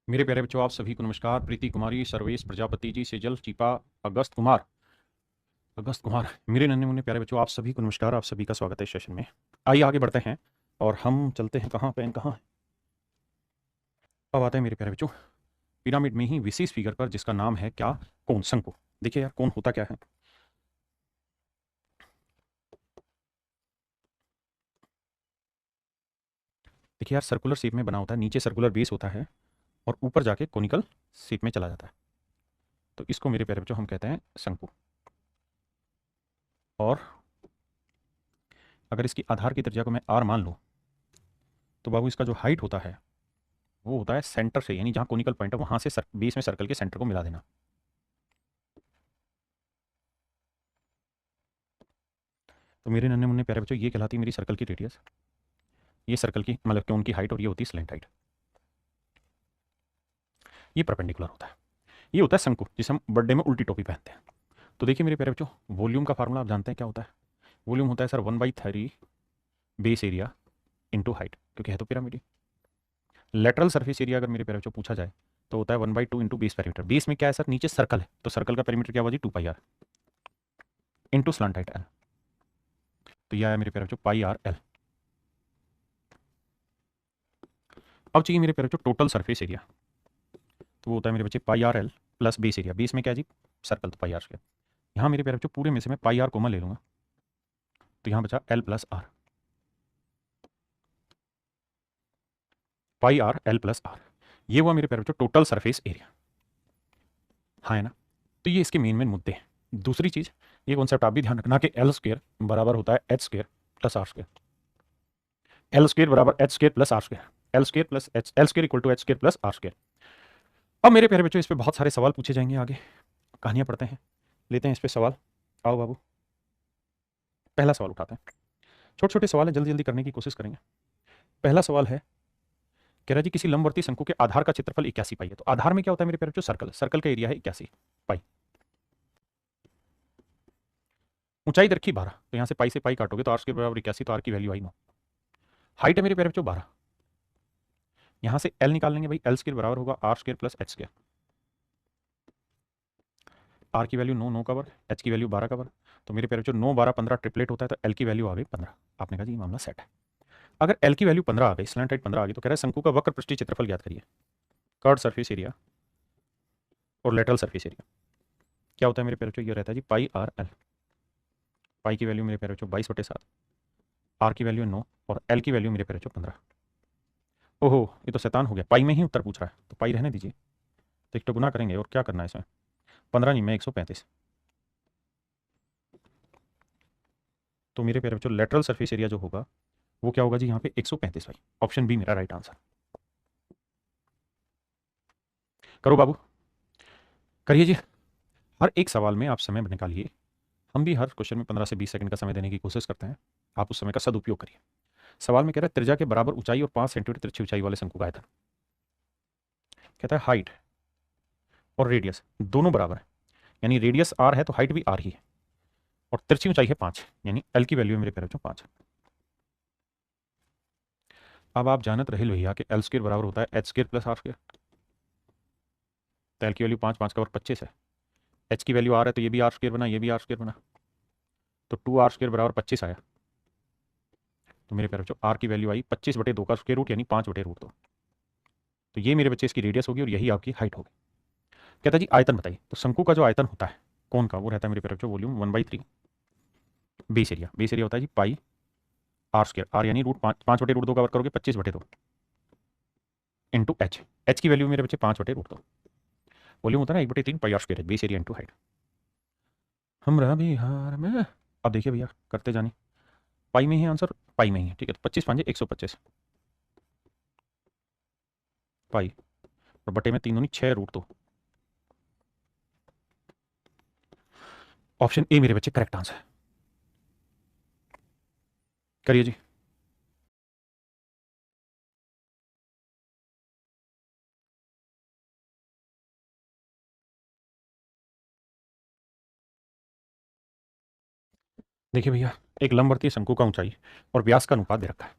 मेरे प्यारे बच्चों, आप सभी को नमस्कार। प्रीति कुमारी, सर्वेश प्रजापति जी, सेजल, चीपा, अगस्त कुमार, मेरे नन्हे मुन्ने प्यारे बच्चों, आप सभी को नमस्कार। आप सभी का स्वागत है इस सेशन में। आइए आगे बढ़ते हैं और हम चलते हैं कहाँ, पेन कहाँ है। अब आते हैं मेरे प्यारे बच्चों पिरामिड में ही विशेष फिगर पर, जिसका नाम है क्या? कोन, शंकु। देखिए यार, कोन होता क्या है। देखिए यार, सर्कुलर शेप में बना होता है, नीचे सर्कुलर बेस होता है और ऊपर जाके कोनिकल शेप में चला जाता है। तो इसको मेरे प्यारे बच्चों हम कहते हैं शंकु। और अगर इसकी आधार की त्रिज्या को मैं आर मान लूँ तो बाबू इसका जो हाइट होता है वो होता है सेंटर से, यानी जहाँ कोनिकल पॉइंट है वहाँ से बेस में सर्कल के सेंटर को मिला देना। तो मेरे नन्हे मुन्ने प्यारे बच्चों, ये कहलाती है मेरी सर्कल की रेडियस। ये सर्कल की मतलब कि उनकी हाइट, और ये होती है स्लैंट हाइट। ये परपेंडिकुलर होता है। ये होता है शंकु, जिसे हम बर्थडे में उल्टी टोपी पहनते हैं। तो देखिए मेरे प्यारे बच्चों, वॉल्यूम का फार्मूला आप जानते हैं क्या होता है। वॉल्यूम होता है sir 1/3 base area into height, क्योंकि है तो पिरामिड। लेटरल सर्फेस एरिया अगर मेरे प्यारे बच्चों पूछा जाए तो होता है 1/2 इंटू बेस पेरीमीटर। बेस में क्या है सर, नीचे सर्कल है, तो सर्कल का पेरीमीटर क्या हुआ जी, 2 pi r into slant height l. तो यह है मेरे प्यारे बच्चों पाई आर एल। अब चाहिए मेरे प्यारे बच्चों टोटल सर्फेस एरिया। तो वो होता है मेरे बच्चे pi R L plus base area. Base में क्या है जी, सर्कल, तो पाई आर स्क्वायर। यहाँ मेरे प्यारे बच्चों पूरे में से मैं पाई आर कॉमन ले लूंगा, तो यहाँ बचा L plus R. Pi R L plus R, ये हुआ मेरे प्यारे बच्चों टोटल सरफेस एरिया। हाँ है ना। तो ये इसके मेन मेन मुद्दे हैं। दूसरी चीज, ये कॉन्सेप्ट आप भी ध्यान रखना कि एल स्क्वायर बराबर होता है H square plus are square. L square बराबर h square plus are square. L square plus h, l square equal to h square plus are square. अब मेरे प्यारे बच्चों, इस पे बहुत सारे सवाल पूछे जाएंगे आगे। कहानियां पढ़ते हैं, लेते हैं इस पे सवाल। आओ बाबू, पहला सवाल उठाते हैं। छोटे छोटे सवाल है, जल्दी जल्दी करने की कोशिश करेंगे। पहला सवाल है, कह रहा जी किसी लंबवर्ती शंकु के आधार का क्षेत्रफल 81 पाई है। तो आधार में क्या होता है मेरे प्यारे बच्चों, सर्कल। सर्कल का एरिया है 81 पाई। ऊंचाई रखी 12, तो यहाँ से पाई से पाई काटोगे तो आर के बराबर 81, तो आर की वैल्यू आई 9। हाइट है मेरे प्यारे बच्चों 12। यहाँ से एल निकाल लेंगे भाई, एल स्क्वायर बराबर होगा R square plus H square. R की वैल्यू 9, 9 का वर्ग, एच की वैल्यू 12 का वर्ग। तो मेरे प्यारे बच्चों 9 12 15 ट्रिपलेट होता है, तो एल की वैल्यू आ गई 15। आपने कहा जी ये मामला सेट है। अगर एल की वैल्यू 15 आ गई, स्लैंट हाइट 15 आ गई, तो कह रहा है शंकु का वक्र पृष्ठीय क्षेत्रफल ज्ञात करिए। कर्ड सरफेस एरिया और लेटरल सरफेस एरिया क्या होता है मेरे प्यारे बच्चों, ये रहता है जी पाई आर एल। पाई की वैल्यू मेरे प्यारे बच्चों 22/7, आर की वैल्यू 9 और एल की वैल्यू मेरे प्यारे बच्चों 15। ओहो, ये तो शैतान हो गया, पाई में ही उत्तर पूछ रहा है, तो पाई रहने दीजिए। तो एक तो गुना करेंगे और क्या करना है इसमें, 15 नहीं में 135। तो मेरे प्यारे बच्चों लेटरल सरफेस एरिया जो होगा वो क्या होगा जी, यहाँ पे 135 भाई। ऑप्शन बी मेरा राइट आंसर। करो बाबू, करिए जी। हर एक सवाल में आप समय निकालिए। हम भी हर क्वेश्चन में 15 से 20 सेकंड का समय देने की कोशिश करते हैं, आप उस समय का सदुपयोग करिए। सवाल में कह रहा है त्रिज्या के बराबर ऊंचाई और 5 सेंटीमीटर तिरछी ऊंचाई वाले शंकु का आयतन। कहता है हाइट और रेडियस दोनों बराबर है, यानी रेडियस आर है तो हाइट भी आर ही है, और तिरछी ऊंचाई है 5, यानी एल की वैल्यू मेरे प्यारे बच्चों 5। अब आप जानत रहे भैया कि एल स्क्वायर बराबर होता है H square plus are square. तो एल की वैल्यू 5, 5 का वर्ग 25 है। एच की वैल्यू आर है तो ये भी आर स्क्वायर बना, ये भी आर स्क्वायर बना, तो 2 आर स्क्वायर बराबर 25 आया। तो मेरे प्यारे बच्चों आर की वैल्यू आई 25/2 का स्क्वायर रूट, यानी 5/√2। तो ये मेरे बच्चे इसकी रेडियस होगी और यही आपकी हाइट होगी। कहता जी आयतन बताइए। तो शंकु का जो आयतन होता है कौन का, वो रहता है मेरे प्यारे बच्चों volume 1/3 base area. Base area होता है जी पाई आर स्क्वायर, आर यानी रूट 5/√2 का वर्ग करोगे 25/2 इंटू एच। एच की वैल्यू मेरे बच्चे 5/√2। वॉल्यूम होता है ना 1/3 pi r square, base area into height. हमरा बिहार में। अब देखिए भैया करते जानी, पाई में ही आंसर, पाई में ही है, ठीक है। तो 25×5 = 125 पाई, और बटे में 3×6√2। ऑप्शन ए मेरे बच्चे करेक्ट आंसर है। करिए जी। देखिए भैया, एक लंबवर्तीय शंकु का ऊंचाई और व्यास का अनुपात दे रखा है,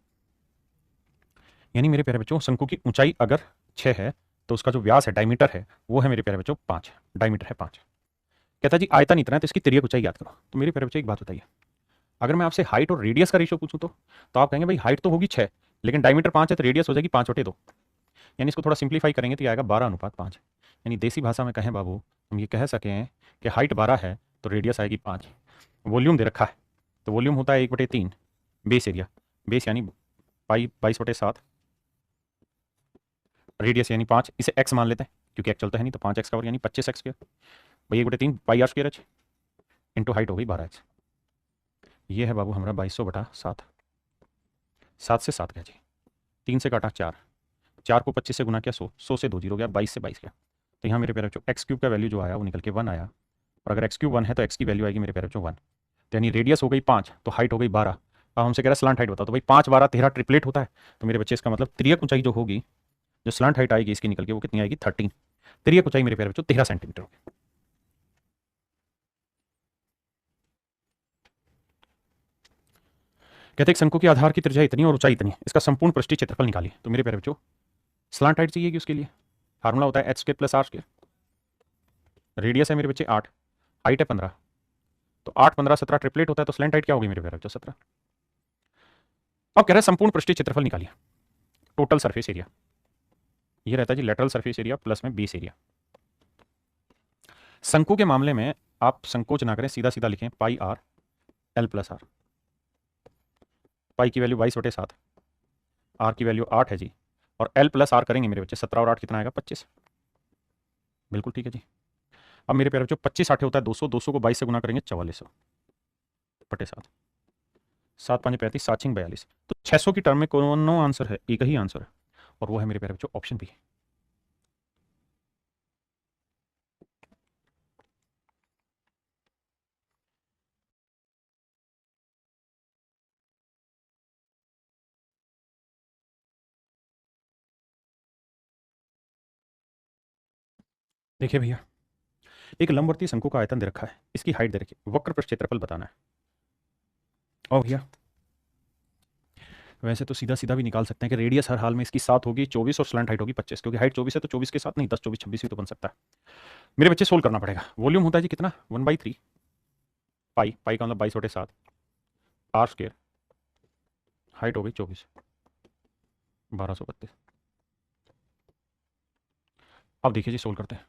यानी मेरे प्यारे बच्चों शंकु की ऊंचाई अगर 6 है तो उसका जो व्यास है, डायमीटर है, वो है मेरे प्यारे बच्चों 5, डायमीटर है 5। कहता है जी आयतन इतना है तो इसकी तिर्यक ऊंचाई याद करो। तो मेरे प्यारे बच्चों एक बात बताइए, अगर मैं आपसे हाइट और रेडियस का रेशियो पूछूं तो आप कहेंगे भाई हाइट तो होगी 6, लेकिन डायमीटर 5 है तो रेडियस हो जाएगी 5/2। यानी इसको थोड़ा सिंप्लीफाई करेंगे तो ये आएगा 12:5। यानी देसी भाषा में कहें बाबू, हम ये कह सकें कि हाइट 12 है तो रेडियस आएगी 5। वॉल्यूम दे रखा है तो वॉल्यूम होता है 1/3। बेस एरिया, बेस यानी पाई 22/7, रेडियस यानी 5, इसे एक्स मान लेते हैं क्योंकि एक्स चलता है नहीं, तो 5x का वर्ग यानी 25x²। भाई 1/3 पाई r² h इंटू हाइट हो गई 12x। ये है बाबू हमारा 2200/7। 7 से 7 गया जी, 3 से काटा 4, 4 को 25 से गुना किया 100, 100 से 2 जीरो गया, 22 से 22 गया। तो यहाँ मेरे प्यारे बच्चों x³ का वैल्यू जो आया वो निकल के 1 आया। और अगर x³ 1 है तो x की वैल्यू आएगी मेरे प्यारे बच्चों 1। तो यानी रेडियस हो गई 5 तो हाइट हो गई 12। अब हमसे कह रहा है स्लांट हाइट बताओ, तो भाई 5 12 13 ट्रिपलेट होता है। तो मेरे बच्चे इसका मतलब तिर्यक ऊंचाई जो होगी, जो स्लांट हाइट आएगी इसकी निकल के, वो कितनी आएगी 13। तिर्यक ऊंचाई मेरे प्यारे बच्चों 13 सेंटीमीटर होगी। कहते हैं शंकु के आधार की त्रिज्या इतनी और ऊंचाई इतनी, इसका संपूर्ण पृष्ठीय क्षेत्रफल निकालिए। तो मेरे प्यारे बच्चों स्लांट हाइट चाहिए कि उसके लिए फार्मूला होता है h² + r²। रेडियस है मेरे बच्चे 8, हाइट है 15, तो 8 15 17 ट्रिपलेट होता है, तो स्लैंट हाइट क्या होगी मेरे प्यारे बच्चों 17। अब कह रहे हैं संपूर्ण पृष्ठीय क्षेत्रफल निकालिए, टोटल सरफेस एरिया। ये रहता है जी लेटरल सरफेस एरिया प्लस में बेस एरिया। शंकु के मामले में आप संकोच ना करें, सीधा सीधा लिखें पाई r l + r। पाई की वैल्यू 22/7, r की वैल्यू 8 है जी, और l + r करेंगे मेरे बच्चे 17 और 8 कितना आएगा 25। बिल्कुल ठीक है जी। अब मेरे प्यारे बच्चों 25 8 होता है 200, 200 को 22 से गुना करेंगे 4400/7, 7 5 35, 7 6 42। तो 600 की टर्म में कौन आंसर है, एक ही आंसर है, और वो है मेरे प्यारे बच्चों ऑप्शन बी। देखिए भैया, एक लंबवर्ती शंकु का आयतन दे रखा है, इसकी हाइट दे रखी है, वक्र पृष्ठ क्षेत्रफल बताना है। और भैया वैसे तो सीधा सीधा भी निकाल सकते हैं कि रेडियस हर हाल में इसकी 7 होगी 24 और स्लैंट हाइट होगी 25, क्योंकि हाइट 24 है तो 24 के साथ नहीं 10 24 26 भी तो बन सकता है। मेरे बच्चे सोल्व करना पड़ेगा। वॉल्यूम होता है जी कितना 1/3 पाई, पाई का मतलब 22/7 r², हाइट हो गई 24, 1232। अब देखिए जी सोल्व करते हैं।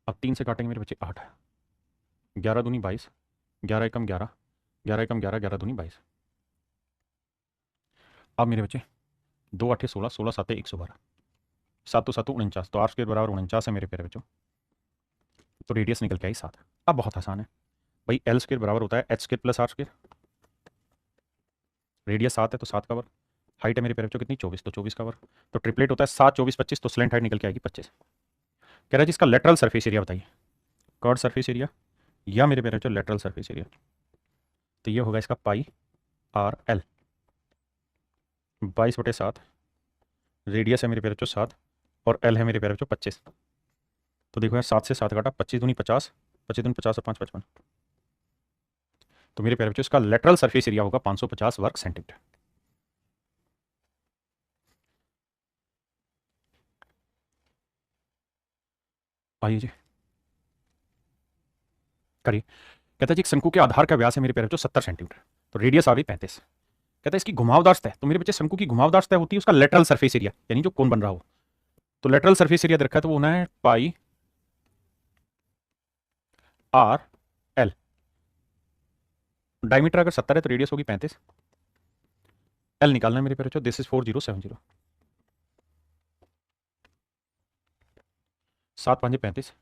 अब 3 से काटेंगे मेरे बच्चे 8, 11 दूनी 22, 11 एकम 11, 11 एकम 11, 11 दूनी 22। अब मेरे बच्चे 2 8 16, 16 7 112, 7 7 49, तो r² बराबर 49 है मेरे प्यारे बच्चों। तो रेडियस निकल के आई 7। अब बहुत आसान है भाई, l² बराबर होता है h² + r²। रेडियस 7 है तो 7 का वर्ग, हाइट है मेरे प्यारे बच्चों कितनी 24, तो 24 का वर्ग, तो ट्रिपलेट होता है 7 24 25, तो स्लैंट हाइट निकल के आएगी 25। कह रहा है जी इसका लेटरल सरफेस एरिया बताइए, कर्ड सरफेस एरिया या मेरे प्यारे बच्चों लेटरल सरफेस एरिया। तो ये होगा इसका पाई आर एल, 22/7, रेडियस है मेरे प्यारे बच्चों 7, और एल है मेरे प्यारे बच्चों 25। तो देखो यार 7 से 7 काटा, 25 दूनी 50, 25 दूनी 50 और 5 55। तो मेरे प्यारे बच्चों इसका लेटरल सरफेस एरिया होगा 550 वर्ग सेंटीमीटर। आइए जी करिए। कहता है जी एक शंकु के आधार का व्यास है मेरे प्यारे बच्चों 70 सेंटीमीटर, तो रेडियस आ गई 35। कहता है इसकी घुमावदार सतह, तो मेरे बच्चे शंकु की घुमावदार सतह होती है उसका लेटरल सरफेस एरिया, यानी जो कोण बन रहा हो। तो लेटरल सरफेस एरिया दे रखा है तो वो होना है पाई आर एल। डायमीटर अगर 70 है तो रेडियस होगी 35। एल निकालना है मेरे प्यारे बच्चों, दिस इज 4070, 7 5 35,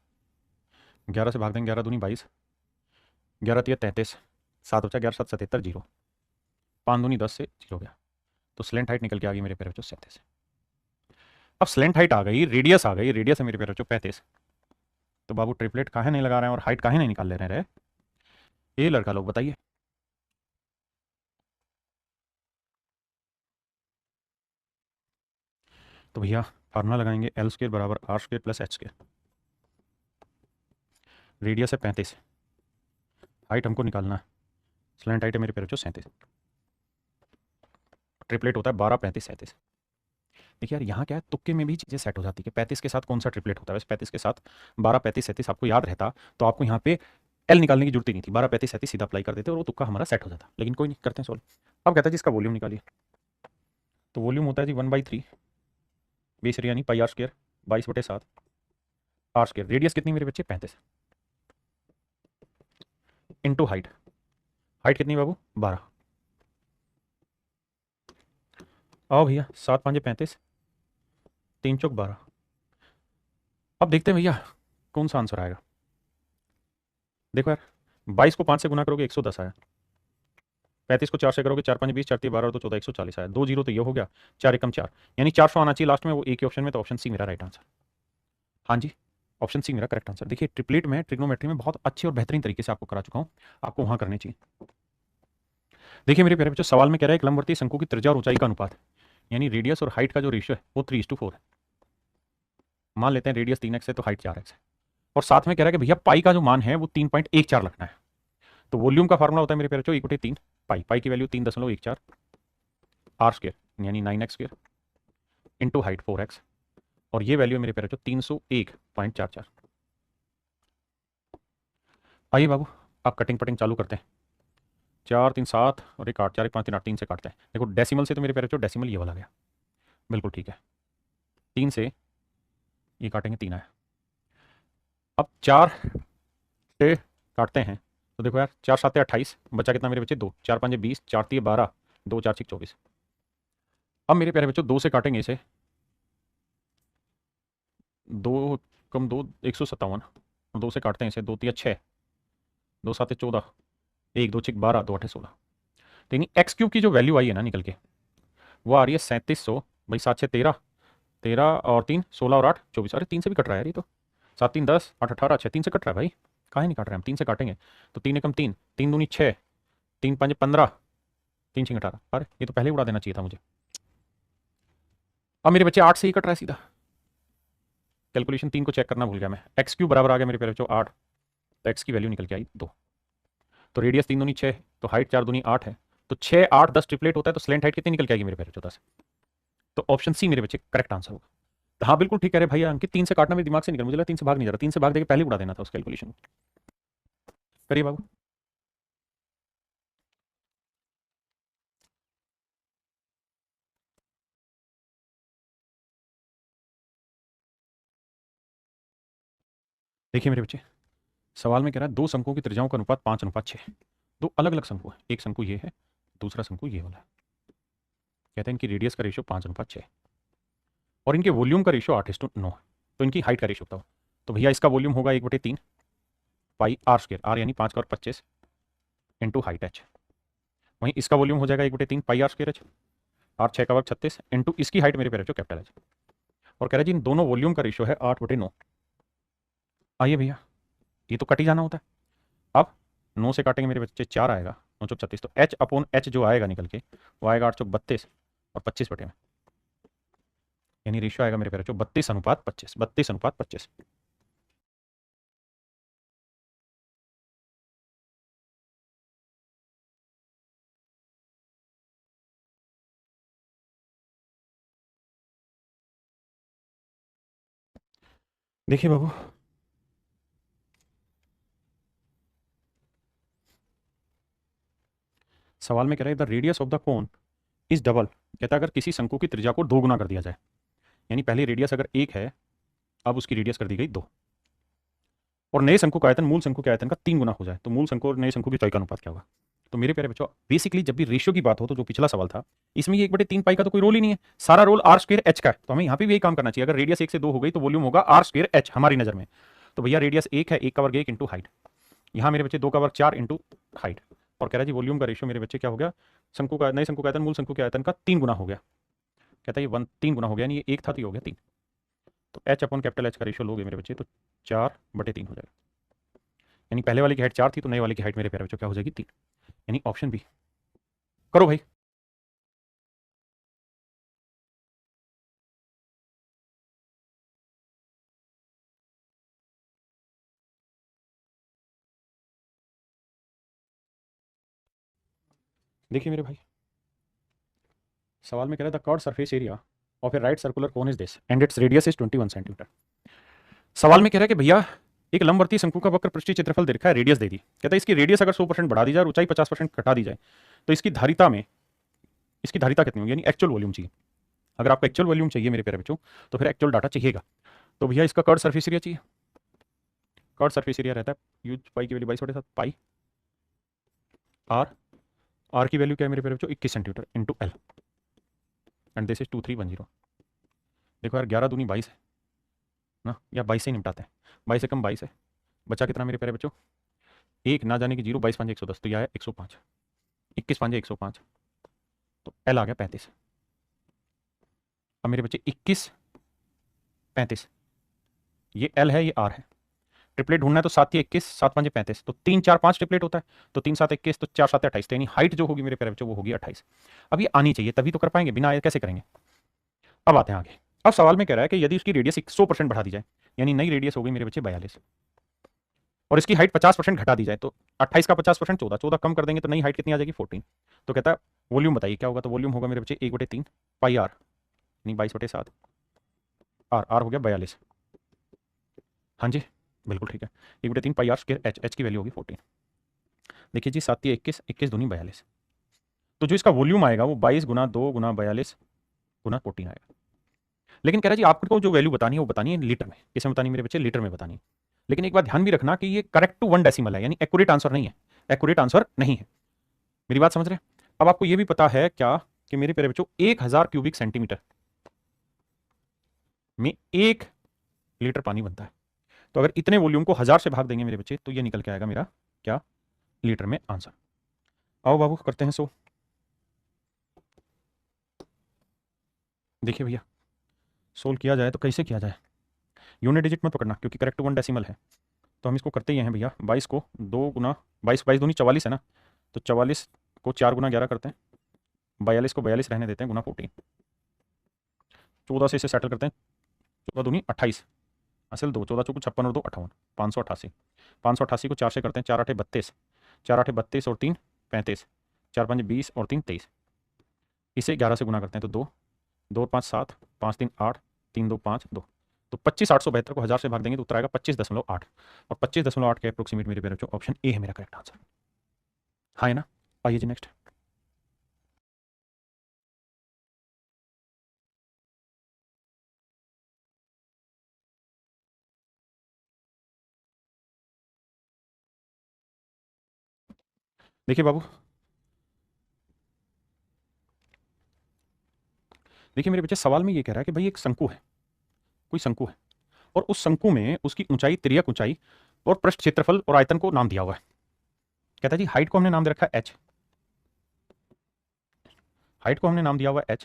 11 से भाग देंगे 11 दूनी 22, 11 3 33, 7 बचा 11 7 77 जीरो, 5 दूनी 10 से जीरो गया। तो स्लेंट हाइट निकल के आ गई मेरे प्यारे बच्चों 37। अब स्लेंट हाइट आ गई, रेडियस आ गई, रेडियस है मेरे प्यारे बच्चों 35। तो बाबू ट्रिपलेट काहे नहीं लगा रहे हैं और हाइट काहे नहीं निकाल ले रहे हैं? ये लड़का लोग बताइए। तो भैया फार्मूला लगाएंगे l² बराबर r² + h²। रेडियस है 35, हाइट हमको निकालना है, स्लेंट हाइट है मेरे प्यारे बच्चों 37, ट्रिपलेट होता है 12 35 37। देखिए यार यहाँ क्या है, तुक्के में भी चीज़ें सेट हो जाती है कि 35 के साथ कौन सा ट्रिपलेट होता है। वैसे 35 के साथ 12, 35, 37 आपको याद रहता तो आपको यहाँ पे एल निकालने की जरूरत ही नहीं थी। 12, 35, 37 सीधा अप्लाई कर देते और वो तुक्का हमारा सेट हो जाता। लेकिन कोई नहीं, करते हैं सॉल्व। अब कहता है जी इसका वॉल्यूम निकालिए। तो वॉल्यूम होता है जी 1/3 बेस एरिया यानी pi r square 22/7 r square. Radius कितनी मेरे बच्चे 35 इंटू हाइट। हाइट कितनी बाबू 12। आओ भैया 7 5 35 3 चौक 12। अब देखते हैं भैया कौन सा आंसर आएगा। देखो यार 22 को 5 से गुना करोगे 110 आया। 35 को 4 से करोगे 4 5 20 4 3 12 और 2 14 140 आया। 2 जीरो तो ये हो गया, 4 एकम 4 यानी 400 आना चाहिए लास्ट में, वो एक ही ऑप्शन में। तो ऑप्शन सी मेरा राइट आंसर। हाँ जी, ऑप्शन सी मेरा करेक्ट आंसर। देखिए ट्रिपलेट में ट्रिग्नोमेट्री में बहुत अच्छे और बेहतरीन तरीके से आपको करा चुका हूँ, आपको वहाँ करने चाहिए। देखिए मेरे प्यारे बच्चों, सवाल में कह रहा है एक लंबवर्तीय शंकु की त्रिज्या और ऊंचाई का अनुपात, यानी रेडियस और हाइट का जो रेशियो है वो 3:4 है। मान लेते हैं रेडियस 3x है तो हाइट 4x है। और साथ में कह रहा है कि भैया पाई का जो मान है वो 3.14 रखना है। तो वॉल्यूम का फार्मूला होता है मेरे प्यारे बच्चों 1/3 पाई। पाई की वैल्यू 3.14 आर स्क्र यानी 9x² इंटू हाइट 4x। और ये वैल्यू मेरे प्यारे बच्चों 301.44। आइए बाबू आप कटिंग पटिंग चालू करते हैं। 4 3 7 और एक 8, 4 1 5 3 8, 3 से काटते हैं। देखो डेसिमल से तो मेरे प्यारे बच्चों डेसिमल ये वाला गया, बिल्कुल ठीक है। 3 से ये काटेंगे 3 आया। अब 4 से काटते हैं तो देखो यार 4 7 28 बचा कितना मेरे बच्चे 2, 4 5 20 4 3 12 2 4 6 24। अब मेरे प्यारे बच्चों 2 से काटेंगे इसे, 2 कम 2 157 और 2 से काटते हैं इसे, 2 3 6 2 7 14 1 2 6 12 2 8 16। तो यानी एक्स क्यूब की जो वैल्यू आई है ना निकल के वो आ रही है 3700। भाई 7 6 13 13 और 3 16 और 8 24। अरे 3 से भी कट रहा है यार ये तो। 7 3 10 8 18 6 3 से कट रहा है भाई, काहे नहीं काट रहे हम, 3 से काटेंगे। तो 3 एकम 3 3 दूनी 6 3 5 15 3 6 18। अरे ये तो पहले ही उड़ा देना चाहिए था मुझे। अब मेरे बच्चे 8 से ही कट रहा है सीधा। कैलकुलेशन 3 को चेक करना भूल गया मैं। एक्स क्यूब बराबर आ गया मेरे प्यारे बच्चों 8। तो एक्स की वैल्यू निकल के आई 2। तो रेडियस 3 दूनी 6 तो हाइट 4 दूनी 8 है। तो 6 8 10 ट्रिपलेट होता है तो स्लेंट हाइट कितनी निकल के आएगी मेरे प्यारे बच्चों 10। तो ऑप्शन सी मेरे बच्चे करेक्ट आंसर होगा। तो हाँ बिल्कुल ठीक कह रहे भैया अंकित, 3 से काटना मेरे दिमाग से निकल, मुझे लगा 3 से भाग नहीं जा रहा, 3 से भाग देके पहले उड़ा देना था उस कैलकुलेशन को। करिए बाबू। देखिए मेरे बच्चे सवाल में कह रहा है दो शंकुओं की त्रिज्याओं का अनुपात 5:6। दो अलग अलग शंकु है, एक शंकु ये है दूसरा शंकु ये वाला है। कहते हैं इनकी रेडियस का रेशियो 5:6 और इनके वॉल्यूम का रेशियो 8:9 है। तो इनकी हाइट का रेशियो बताओ। तो भैया इसका वॉल्यूम होगा 1/3 पाई आर स्क्र, आर यानी 5 का और 25 इंटू हाइट एच। वहीं इसका वॉल्यूम हो जाएगा 1/3 pi r square H, are 6 का वर्ग 36 इंटू इसकी हाइट मेरे पे कैपिटल एच। और कह रहे जी इन दोनों वॉल्यूम का रेशियो है 8/9। आइए भैया ये तो कट ही जाना होता है। अब 9 से काटेंगे मेरे बच्चे 4 आएगा, 9 चौक 36। तो एच अपॉन एच जो आएगा निकल के वो आएगा 8 चौक 32 और 25/में, यानी रेशियो आएगा मेरे प्यारे 32:25 32:25। देखिए बाबू सवाल में कह रहा है the radius of the cone is double. कहता है अगर किसी शंकु की त्रिज्या को 2 गुना कर दिया जाए, यानी पहले रेडियस अगर 1 है अब उसकी रेडियस कर दी गई 2, और नए शंकु का आयतन मूल शंकु के आयतन का 3 गुना हो जाए, तो मूल शंकु और नए शंकु की चौड़ाई का अनुपात क्या होगा। तो मेरे प्यारे बच्चों बेसिकली जब भी रेशियो की बात हो तो जो पिछला सवाल था इसमें ये 1/3 पाई का तो कोई रोल ही नहीं है, सारा रोल आर स्क्र एच का है। तो हमें यहाँ पे भी यही काम करना चाहिए। अगर रेडियस 1 से 2 हो गई तो वॉल्यूम होगा आर स्क्र एच हमारी नजर में। तो भैया रेडियस 1 है, 1 का वर्ग 1 इंटू हाइट, यहाँ मेरे बच्चे 2 का वर्ग 4 इंटू हाइट। और कह रहा है जी वॉल्यूम का रेशियो मेरे बच्चे क्या हो गया, शंकु का नए शंकु का आयतन मूल शंकु के आयतन का 3 गुना हो गया। कहता है ये 3 गुना हो गया, यानी ये 1 था तो ये हो गया 3। तो एच अपॉन कैपिटल एच का रेशियो लोगे मेरे बच्चे तो 4/3 हो जाएगा। यानी पहले वाले की हाइट 4 थी तो नए वाले की हाइट मेरे प्यारे बच्चों क्या हो जाएगी 3। यानी ऑप्शन बी। करो भाई। देखिए मेरे भाई सवाल में कह रहा था कर्व सरफेस एरिया और फिर right circular cone is this and its radius is 21 centimetre. सवाल में कह रहा है कि भैया एक लंबवर्ती शंकु का वक्र पृष्ठीय क्षेत्रफल दे रखा है, रेडियस दे दी। कहता है इसकी रेडियस अगर 100% बढ़ा दी जाए और ऊंचाई 50% घटा दी जाए तो इसकी धारिता में, इसकी धारिता कितनी होगी, यानी एक्चुअल वॉल्यूम चाहिए। अगर आपको एक्चुअल वॉल्यूम चाहिए मेरे प्यारे बच्चों तो फिर एक्चुअल डाटा चाहिएगा। तो भैया इसका कर्ड सरफेस एरिया चाहिए। कर्ड सरफेस एरिया रहता है यूज पाई की वैल्यू 22/7 पाई आर। आर की वैल्यू क्या है मेरे प्यारे बच्चों, 21 centimetre into L and this is 2310। देखो यार 11 दूनी 22 है ना, या 22 से ही निपटाते हैं। 22 से कम 22 है, बचा कितना मेरे प्यारे बच्चों, एक ना जाने की जीरो, 22 5 110, तो यह है 105, 21 5 105, तो एल आ गया 35। अब मेरे बच्चे 21 35, ये एल है ये आर है। ट्रिपलेट ढूंढना है तो 7 21 7 5 35, तो 3 4 5 ट्रिपलेट होता है, तो 3 7 21 तो 4 7 28, तो यानी हाइट जो होगी मेरे प्यारे बच्चों वो होगी 28। अब ये आनी चाहिए तभी तो कर पाएंगे, बिना आए कैसे करेंगे। अब आते हैं आगे। अब सवाल में कह रहा है कि यदि उसकी रेडियस 100% बढ़ा दी जाए, यानी नई रेडियस हो गई मेरे बच्चे 42, और इसकी हाइट 50% घटा दी जाए, तो 28 का 50% 14, 14 कम कर देंगे तो नई हाइट कितनी आ जाएगी 14। तो कहता है वॉल्यूम बताइए क्या होगा, तो वॉल्यूम होगा मेरे बच्चे 1/3 पाई आर, यानी 22/7 आर। आर हो गया 42। हाँ जी बिल्कुल ठीक है, 1/3 pi r square H, h की वैल्यू होगी 14। देखिए जी 7 21 21 दूनी 42, तो जो इसका वॉल्यूम आएगा वो 22 गुना 2 गुना 42 गुना 14 आएगा। लेकिन कह रहा है जी आपको जो वैल्यू बतानी है वो बतानी है लीटर में। किसमें बतानी है मेरे बच्चे, लीटर में बतानी है। लेकिन एक बात ध्यान भी रखना कि ये करेक्ट टू 1 डेसिमल है, यानी एक्यूरेट आंसर नहीं है, एक्यूरेट आंसर नहीं है। मेरी बात समझ रहे हैं। अब आपको ये भी पता है क्या कि मेरे प्यारे बच्चों 1000 क्यूबिक सेंटीमीटर में 1 लीटर पानी बनता है। तो अगर इतने वॉल्यूम को 1000 से भाग देंगे मेरे बच्चे तो ये निकल के आएगा मेरा क्या, लीटर में आंसर। आओ बाबू करते हैं सो। देखिए भैया सोल्व किया जाए तो कैसे किया जाए, यूनिट डिजिट मत पकड़ना क्योंकि करेक्ट 1 डेसिमल है। तो हम इसको करते ही हैं भैया, 22 को 2 गुना 22 22 दूनी 44 है ना, तो 44 को 4 गुना 11 करते हैं, 42 को 42 रहने देते हैं गुना 14, 14 से इसे सेटल करते हैं, 14 दूनी 28, असल 2 14 चौको 56 और 2 58, 588, 588 को 4 से करते हैं, 4 8 32, 4 8 32 और 3 35, 4 5 20 और 3 23, इसे 11 से गुना करते हैं तो 2 2 5 7 5 3 8 3 2 5 2, तो 25,872 को 1000 से भाग देंगे तो उत्तर आएगा 25.8, और 25.8 के अप्रोक्सीमेट मेरे प्यारे बच्चों ऑप्शन ए है मेरा करेक्ट आंसर। हाँ है ना, आइए जी नेक्स्ट। देखिए बाबू, देखिए मेरे बच्चे सवाल में ये कह रहा है कि भाई एक शंकु है, कोई शंकु है, और उस शंकु में उसकी ऊंचाई, तिर्यक ऊंचाई और पृष्ठ क्षेत्रफल और आयतन को नाम दिया हुआ है। कहता है जी हाइट को हमने नाम दे रखा है एच, हाइट को हमने नाम दिया हुआ है एच,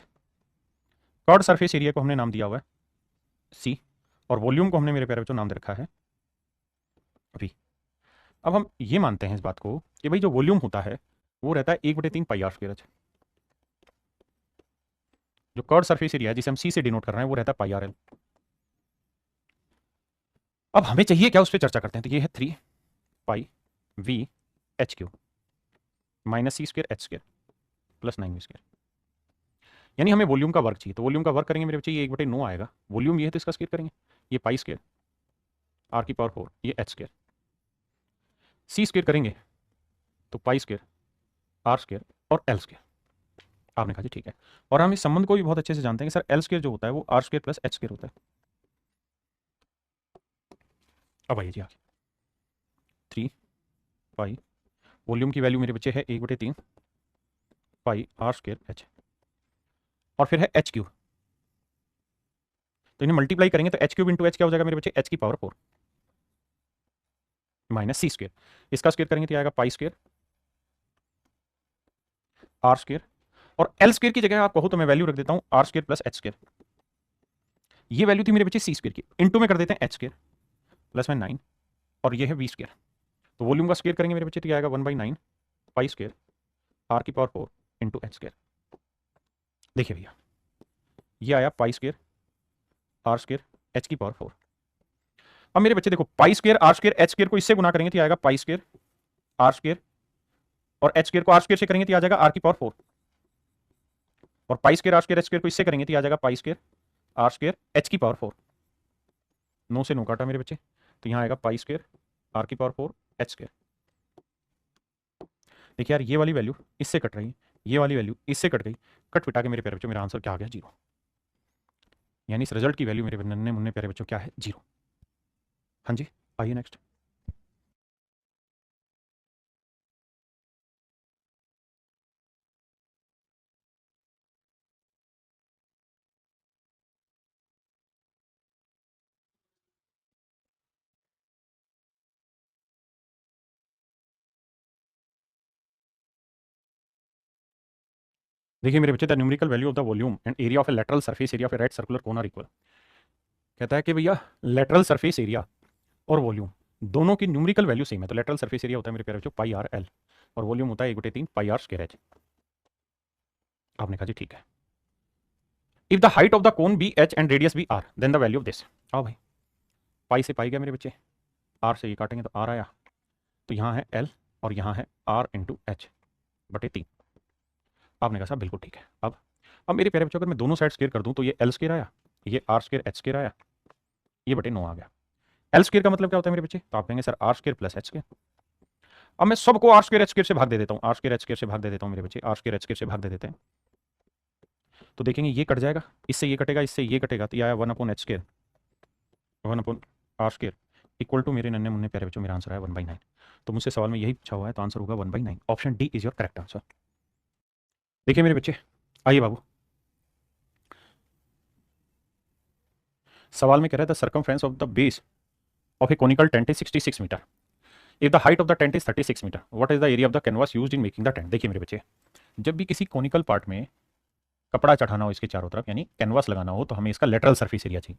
कर्ड सरफेस एरिया को हमने नाम दिया हुआ है सी, और वॉल्यूम को हमने मेरे प्यारे बच्चों नाम दे रखा है वी। अब हम ये मानते हैं इस बात को कि भाई जो वॉल्यूम होता है वो रहता है 1/3 पाई आर स्क्वायर एच। जो कर्ड सरफेस एरिया है जिसे हम सी से डिनोट कर रहे हैं वो रहता है पाई आर एल। अब हमें चाहिए क्या, उस पर चर्चा करते हैं। तो ये है 3 pi v h q minus c square H square plus 9 v square, यानी हमें वॉल्यूम का वर्क चाहिए। तो वॉल्यूम का वर्क करेंगे मेरे बच्चे, ये 1/9 आएगा, वॉल्यूम ये है तो इसका स्क्वायर करेंगे, ये पाई स्क्वायर आर की पावर 4, ये एच स्क्वायर, सी स्क्वायर करेंगे तो पाई स्क्वायर आर स्क्वायर और एल स्क्वायर। आपने कहा जी ठीक है, और हम इस संबंध को भी बहुत अच्छे से जानते हैं कि सर एल स्क्वायर जो होता है वो R square plus H square होता है। अब आइए जी आगे, 3 पाई वॉल्यूम की वैल्यू मेरे बच्चे है 1/3 पाई आर स्क्वायर एच, और फिर है एच क्यूब, तो इन्हें मल्टीप्लाई करेंगे तो एच क्यूब इंटू एच क्या हो जाएगा मेरे बच्चे, एच की पावर 4 माइनस सी स्क्वायर, इसका स्क्वायर करेंगे तो आएगा पाई स्क्वायर आर स्क्वायर, और एल स्क्वायर की जगह आप कहो तो मैं वैल्यू रख देता हूं R square plus H square. ये वैल्यू थी मेरे बच्चे सी स्क्वायर की, इंटू में कर देते हैं एच स्क्वायर प्लस में 9, और ये है वी स्क्वायर। तो वॉल्यूम का स्क्वायर करेंगे मेरे बच्चे तो आएगा 1/9 पाई स्क्वायर आर की पावर 4 इंटू एच स्क्वायर। देखिए भैया ये आया pi square R square H की पावर 4। अब मेरे बच्चे देखो pi square R square H square को इससे गुना करेंगे तो आएगा पाई स्क्वायर आर स्क्वायर, और एच स्क्वायर को आर स्क्वायर से करेंगे तो आ जाएगा आर की पावर 4, और pi square R square H square को इससे करेंगे तो आ जाएगा pi square R square H की पावर 4। 9 से 9 काटा मेरे बच्चे, तो यहाँ आएगा पाई स्क्वायर आर की पावर 4 एच स्क्वायर। देखिए यार ये वाली वैल्यू इससे कट रही है, ये वाली वैल्यू इससे कट गई, कट पिटा के मेरे प्यारे बच्चों मेरा आंसर क्या आ गया 0। यानी इस रिजल्ट की वैल्यू मेरे नन्हे मुन्ने प्यारे बच्चों क्या है 0। हाँ जी, आइए नेक्स्ट। देखिए मेरे बच्चे, the numerical value of the volume and area of a lateral surface area of a right circular cone are equal. कहता है कि भैया लेटरल सरफेस एरिया और वॉल्यूम दोनों की न्यूमेरिकल वैल्यू सेम है। तो लेटरल सरफेस एरिया होता है मेरे प्यारे बच्चों पाई आर एल, और वॉल्यूम होता है 1/3 पाई आर स्क्वायर एच। आपने कहा जी ठीक है। If the height of the cone be H and radius be R then the value of this. आओ भाई, पाई से पाई गया मेरे बच्चे, आर से ये काटेंगे तो आर आया, तो यहाँ है एल और यहाँ है आर इंटू एच बटे 3। आपने कहा साहब बिल्कुल ठीक है। अब मेरे प्यारे बच्चों अगर मैं दोनों साइड स्क्वायर कर दूं तो ये एल स्क्वायर आया, ये आर स्क्वायर एच स्क्वायर आया, ये बटे 9 आ गया। एल स्क्वायर का मतलब क्या होता है मेरे बच्चे, तो आप कहेंगे sir R square plus H square. अब मैं सबको आर स्क्वायर एच स्क्वायर से भाग दे देता हूँ, आर स्क्वायर एच स्क्वायर से भाग दे देता हूँ मेरे बच्चे, आर स्क्वायर एच स्क्वायर से भाग दे देते हैं। तो देखेंगे ये कट जाएगा, इससे ये कटेगा, इससे ये कटेगा, तो ये आया 1/एच स्क्वायर 1/आर स्क्वायर इक्वल टू मेरे नन्हे मुन्ने प्यारे बच्चों मेरा आंसर आया 1/9। तो मुझसे सवाल में यही पूछा हुआ है, तो आंसर होगा 1/9। Option D is your correct answer. देखिए मेरे बच्चे, आइए बाबू, सवाल में कह रहा था circumference of the base of a conical tent is 66 metre. If the height of the tent is 36 metre, what is the area of the canvas used in making the tent. देखिए मेरे बच्चे, जब भी किसी कोनिकल पार्ट में कपड़ा चढ़ाना हो इसके चारों तरफ, यानी कैनवास लगाना हो, तो हमें इसका लेटरल सरफेस एरिया चाहिए।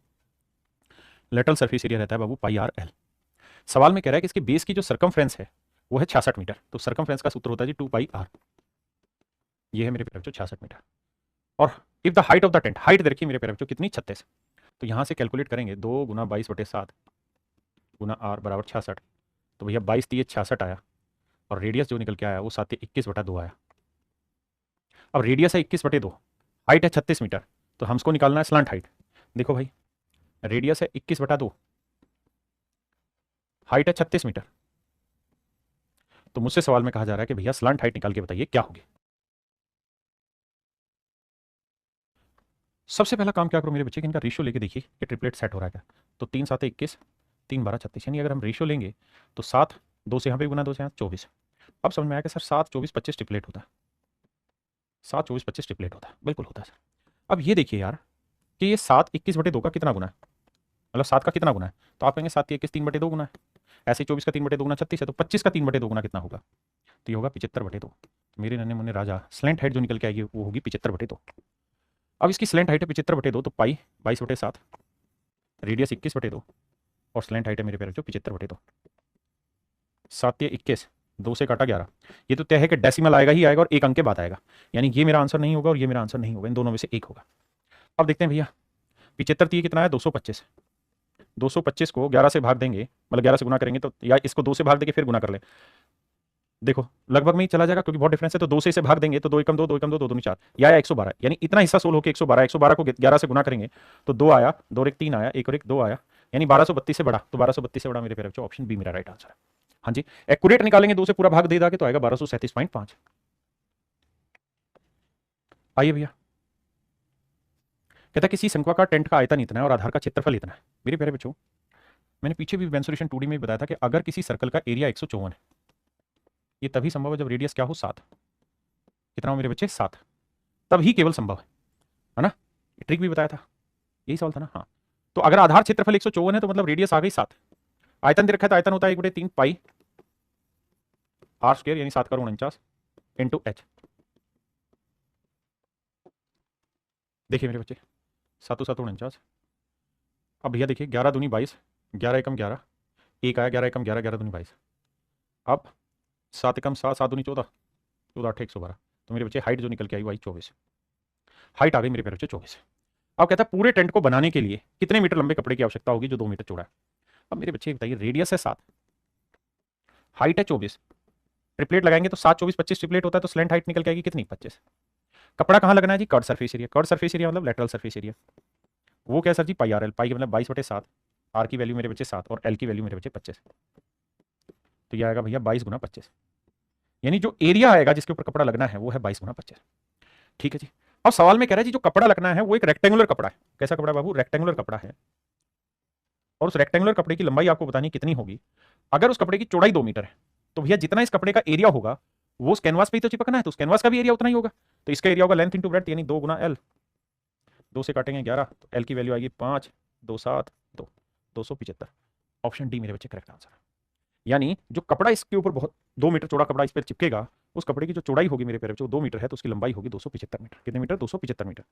लेटरल सरफेस एरिया रहता है बाबू पाई आर एल। सवाल में कह रहा है कि इसके बेस की जो सर्कमफ्रेंस है वो है 66 मीटर। तो सर्कमफ्रेंस का सूत्र होता है जी 2 पाई आर। ये है मेरे प्यारे बच्चों 66 मीटर। और if the height of the tent, height देखिए मेरे प्यारे बच्चों कितनी 36। तो यहाँ से कैलकुलेट करेंगे 2 गुना 22/7 गुना आर बराबर 66। तो भैया 22 66 आया, और रेडियस जो निकल के आया वो 7 21/2 आया। अब रेडियस है 21/2, हाइट है 36 मीटर, तो हमको निकालना है स्लांट हाइट। देखो भाई, रेडियस है 21/2, हाइट है 36 मीटर। तो मुझसे सवाल में कहा जा रहा है कि भैया स्लांट हाइट निकाल के बताइए क्या होगी। सबसे पहला काम क्या करो मेरे बच्चे कि इनका रेशियो लेके देखिए कि ट्रिपलेट सेट हो रहा है क्या। तो 3 7 21, 3 12 36, यानी अगर हम रेशियो लेंगे तो 7 2 से यहाँ पे गुना 2 से यहाँ 24। अब समझ में आया कि सर 7 24 25 ट्रिपलेट होता है, 7 24 25 ट्रिपलेट होता है, बिल्कुल होता है सर। अब ये देखिए यार कि ये 7 21/2 का कितना गुना है, मतलब 7 का कितना गुना है, तो आप कहेंगे 7 की 21 3/2 गुना है। ऐसे 24 का 3/2 गुना 36 है, तो 25 का 3/2 गुना कितना होगा, तो ये होगा 75/2। तो मेरे नन्हे मुन्ने राजा स्लेंट हाइट जो निकल के आएगी वो होगी 75/2। अब इसकी स्लेंट हाइट है 75/2, तो पाई 22/7, रेडियस 21/2, और स्लेंट हाइट है मेरे प्यारे जो 75/2। 7 21, 2 से काटा 11। ये तो तय है कि डेसिमल आएगा ही आएगा और एक अंक के बाद आएगा, यानी ये मेरा आंसर नहीं होगा और ये मेरा आंसर नहीं होगा, इन दोनों में से एक होगा। अब देखते हैं भैया 75 कितना है 225, 225 को 11 से भाग देंगे, मतलब 11 से गुना करेंगे, तो या इसको 2 से भाग देंगे फिर गुना कर ले, देखो लगभग में ही चला जाएगा क्योंकि बहुत डिफरेंस है। तो 2 से इसे भाग देंगे तो 2 एकम 2, 2 एकम 2, 2 दूनी 4, या 112, यानी इतना हिस्सा सोल होकर 112, 112 को 11 से गुना करेंगे तो 2 आया, 2 और 1 3 आया, 1 और 1 2 आया, यानी 1232 से बड़ा। तो 1232 से बड़ा मेरे प्यारे बच्चों ऑप्शन बी मेरा राइट आंसर है। हाँ जी, एक्यूरेट निकालेंगे 2 से पूरा भाग दे दागे तो आएगा 1237.5। आइए भैया, कहता किसी शंक्वाकार टेंट का आयतन इतना है और आधार का क्षेत्रफल इतना है। मेरे प्यारे बच्चों, मैंने पीछे भी मेंसुरेशन 2D में बताया था कि अगर किसी सर्कल का एरिया 154 है, ये तभी संभव है जब रेडियस क्या हो 7। कितना हो मेरे बच्चे 7, तब ही केवल संभव है ना। ट्रिक भी बताया था, यही सवाल था ना। हाँ, तो अगर आधार क्षेत्रफल 154 है तो मतलब रेडियस आ गई 7, आयतन दे रखा है तो आयतन होता है 1/3 पाई आर स्क्वायर, यानी 7 का 49 इंटू एच। देखिए मेरे बच्चे 7 7 49। अब भैया देखिए 11 दूनी 22, 11 एकम 11, एक आया 11 एकम 11, 11 दूनी 22। अब 7 एकम 7, 7 दूनी 14, 14 8 112। तो मेरे बच्चे हाइट जो निकल के आई वो आई 24, हाइट आ गई मेरे प्यारे बच्चे 24। अब कहता है पूरे टेंट को बनाने के लिए कितने मीटर लंबे कपड़े की आवश्यकता होगी जो 2 मीटर चौड़ा है। अब मेरे बच्चे बताइए, रेडियस है 7, हाइट है 24, ट्रिपलेट लगाएंगे तो 7 24 25 ट्रिपलेट होता है, तो स्लेंट हाइट निकल के आएगी कितनी 25। कपड़ा कहाँ लगना है जी? Curved surface area. Curved surface area मतलब लेटरल सरफेस एरिया। वो क्या सर जी? Pi are l. पाई का मतलब 22/7। आर की वैल्यू मेरे बच्चे 7 और एल की वैल्यू मेरे बच्चे 25। तो ये आएगा भैया 22 × 25, यानी जो एरिया आएगा जिसके ऊपर कपड़ा लगना है वो है 22 × 25। ठीक है जी। अब सवाल में कह रहा है जी जो कपड़ा लगना है वो एक रेक्टेंगुलर कपड़ा है। कैसा कपड़ा बाबू? रेक्टेंगुलर कपड़ा है। और उस रेक्टेंगुलर कपड़े की लंबाई आपको बतानी कितनी होगी। अगर उस कपड़े की चौड़ाई 2 मीटर है तो भैया जितना इस कपड़े का एरिया होगा वो उस कैनवास पे ही तो चिपकना है, तो उस कैनवास का भी एरिया उतना ही होगा। तो इसका एरिया होगा लेंथ इंटू ब्रेड्थ, यानी 2 × L। 2 से काटेंगे 11 तो L की वैल्यू आएगी 5, 2 7 2 275। ऑप्शन डी मेरे बच्चे करेक्ट आंसर है। यानी जो कपड़ा इसके ऊपर बहुत 2 मीटर चौड़ा कपड़ा इस पर चिपकेगा, उस कपड़े की जो चौड़ाई होगी मेरे प्यारे बच्चों 2 मीटर है, तो उसकी लंबाई होगी 275 मीटर। कितने मीटर? 275 मीटर।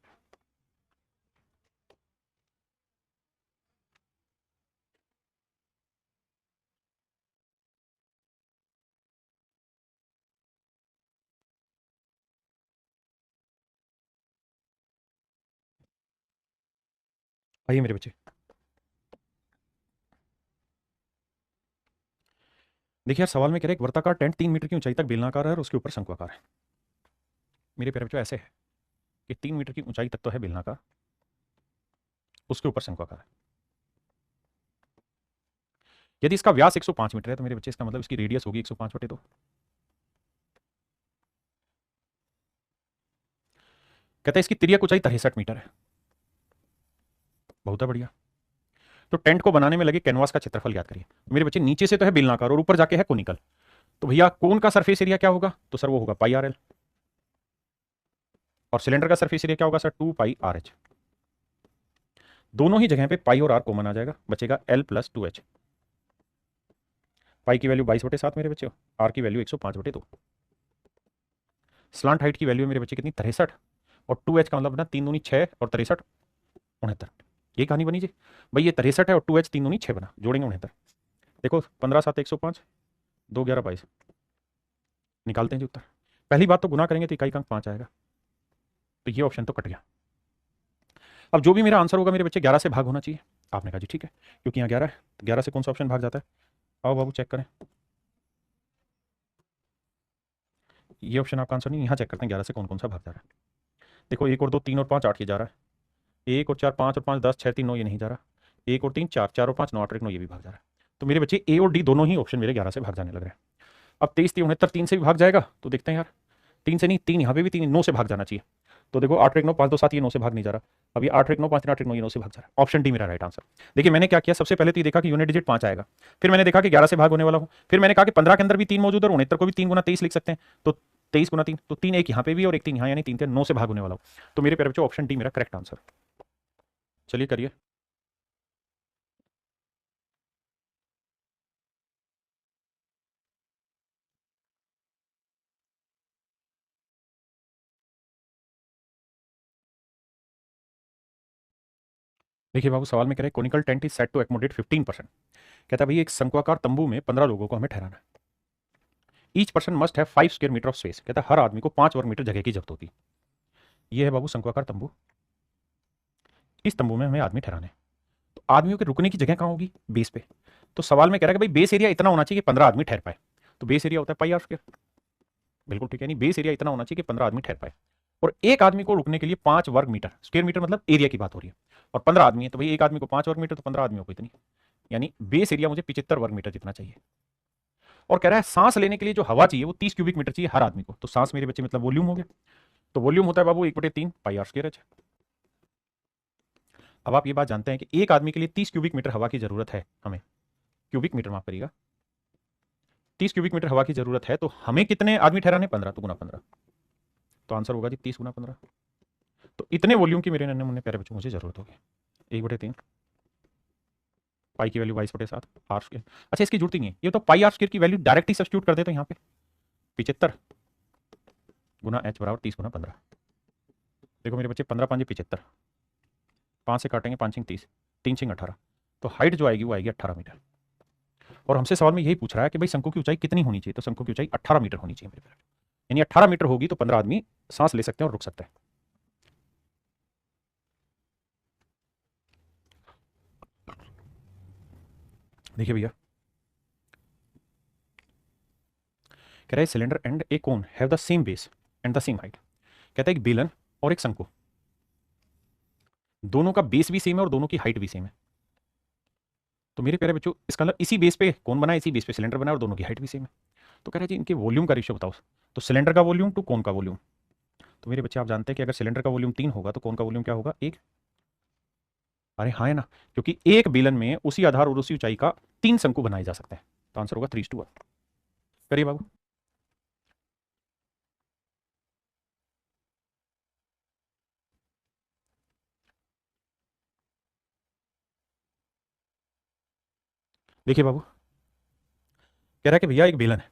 आइए मेरे बच्चे, देखिए यार सवाल में कह रहे एक वर्ताकार टेंट 3 मीटर की ऊंचाई तक बेलनाकार है और उसके ऊपर शंक्वाकार है। मेरे प्यारे बच्चों ऐसे है कि 3 मीटर की ऊंचाई तक तो है बेलनाकार, उसके ऊपर शंक्वाकार है। यदि इसका व्यास 105 मीटर है तो मेरे बच्चे इसका मतलब इसकी रेडियस होगी 105/2। कहते हैं इसकी तिर्यक ऊंचाई 63 मीटर है। बहुत है बढ़िया। तो टेंट को बनाने में लगे कैनवास का क्षेत्रफल याद करिए। मेरे बच्चे नीचे से तो है बेलनाकार और ऊपर जाके है कोनिकल, तो भैया कोन का सरफेस एरिया क्या होगा? तो सर वो होगा पाई आर एल। और सिलेंडर का सरफेस एरिया क्या होगा सर? 2πRH। दोनों ही जगह पे पाई और आर कॉमन आ जाएगा, बचेगा L+2H। पाई की वैल्यू 22/7 मेरे बच्चे, आर की वैल्यू 105/2। स्लांट हाइट की वैल्यू मेरे बच्चे कितनी? 63। और 2H का मतलब ना 3 दूनी 6 और 63 69। ये कहानी बनी जी। भाई ये 63 है और 2H 3 दूनी 6 बना, जोड़ेंगे 69। देखो 15 7 105, 2 11 22। निकालते हैं जी उत्तर। पहली बात तो गुना करेंगे तो इकाई का अंक 5 आएगा, तो ये ऑप्शन तो कट गया। अब जो भी मेरा आंसर होगा मेरे बच्चे 11 से भाग होना चाहिए। आपने कहा जी ठीक है, क्योंकि यहाँ 11 है तो 11 से कौन सा ऑप्शन भाग जाता है? आओ बाबू चेक करें। ये ऑप्शन आपका आंसर नहीं, यहाँ चेक करते हैं 11 से कौन कौन सा भाग जा रहा है। देखो 1 और 2 3 और 5 8 ये जा रहा है। 1 और 4 5 और 5 10 6 3 9 ये नहीं जा रहा। 1 और 3 4 4 और 5 9 8 1 9 ये भी भाग जा रहा है। तो मेरे बच्चे ए और डी दोनों ही ऑप्शन मेरे 11 से भाग जाने लग रहे हैं। अब 23 3 69 3 से भी भाग जाएगा, तो देखते हैं यार। 3 से नहीं, 3 यहाँ पे भी 3 9 से भाग जाना चाहिए। तो देखो 8 1 9 5 2 7 ये 9 से भाग नहीं जा रहा। अब ये 8 1 9 5 3 8 1 9 ये 9 से भाग जा रहा है। ऑप्शन डी मेरा राइट आंसर। देखिए मैंने क्या किया, सबसे पहले तो ये देखा कि यूनिट डिजिट 5 आएगा, फिर मैंने देखा कि 11 से भाग होने वाला हूँ, फिर मैंने कहा कि 15 के अंदर भी 3 मौजूद है और 69 को भी 3 × 23 लिख सकते हैं। तो 23 × 3 तो 3 एक यहाँ पे भी और एक 3 यहाँ, यानी 3 3 9 से भाग होने वाला हूँ। तो मेरे प्यारे बच्चों ऑप्शन डी मेरा करेक्ट आंसर। चलिए करिए। देखिए बाबू सवाल में कह रहे conical tent is set to accommodate 15%। कहता है भाई एक शंक्वाकार तंबू में 15 लोगों को हमें ठहराना है। Each person must have 5 square metre of space. कहता है हर आदमी को 5 वर्ग मीटर जगह की जरूरत होती है। ये है बाबू शंक्वाकार तंबू। इस तंबू में हमें आदमी ठहराने हैं। तो आदमियों के रुकने की जगह कहाँ होगी? बेस पे। तो सवाल में कह रहा है कि भाई बेस एरिया इतना होना चाहिए कि 15 आदमी ठहर पाए। तो बेस एरिया होता है पाई आर स्क्वायर। बिल्कुल ठीक है, नहीं बेस एरिया इतना होना चाहिए कि 15 आदमी ठहर पाए। और एक आदमी को रुकने के लिए 5 वर्ग मीटर, स्क्वायर मीटर मतलब एरिया की बात हो रही है, और 15 आदमी है तो भाई एक आदमी को 5 वर्ग मीटर, तो 15 आदमियों को इतनी, यानी बेस एरिया मुझे 75 वर्ग मीटर जितना चाहिए। और कह रहा है सांस लेने के लिए जो हवा चाहिए वो 30 क्यूबिक मीटर चाहिए हर आदमी को। तो सांस मेरे बच्चे मतलब वॉल्यूम हो गया। तो वॉल्यूम होता है बाबू 1/3 पाई आर स्क्वायर एच। अब आप ये बात जानते हैं कि एक आदमी के लिए 30 क्यूबिक मीटर हवा की जरूरत है हमें। क्यूबिक मीटर माफ करिएगा, 30 क्यूबिक मीटर हवा की जरूरत है, तो हमें कितने आदमी ठहराने? 15, तो गुना 15। तो आंसर होगा जी 30 × 15। तो इतने वॉल्यूम की मेरे नन्हे मुन्ने प्यारे बच्चों मुझे जरूरत होगी। 1/3 पाई की वैल्यू 22/7 आर स्क्वायर। अच्छा इसकी जरूरत ही नहीं है, ये तो पाई आर स्क्वायर की वैल्यू डायरेक्ट ही सब्स्टिट्यूट कर दे तो यहाँ पे 75 गुना एच बराबर 30 × 15। देखो मेरे बच्चे 15 5 75, 5 से काटेंगे 5 6 30, 3 6 18। तो हाइट जो आएगी वो आएगी 18 मीटर। और हमसे सवाल में यही पूछ रहा है कि भाई शंकु की ऊंचाई कितनी होनी चाहिए? तो शंकु की ऊंचाई 18 मीटर होनी चाहिए मेरे प्यारे। यानी 18 मीटर होगी तो 15 आदमी सांस ले सकते हैं और रुक सकते हैं। देखिए भैया कह रहे cylinder and A cone have the same base and the same height. कहता है एक बेलन और एक शंकु, दोनों का बेस भी सेम है और दोनों की हाइट भी सेम है। तो मेरे प्यारे बच्चों इसका मतलब इसी बेस पे कौन बना है, इसी बेस पे सिलेंडर बना है और दोनों की हाइट भी सेम है। तो कह रहे हैं जी इनके वॉल्यूम का रेशियो बताओ। तो सिलेंडर का वॉल्यूम टू कोन का वॉल्यूम। तो मेरे बच्चे आप जानते हैं कि अगर सिलेंडर का वॉल्यूम 3 होगा तो कोन का वॉल्यूम क्या होगा, 1। अरे हाँ है ना, क्योंकि एक बेलन में उसी आधार और उसी ऊंचाई का 3 शंकु बनाए जा सकते हैं। तो आंसर होगा 3:1। करिए बाबू। देखिए बाबू, कह रहा है कि भैया एक बेलन है,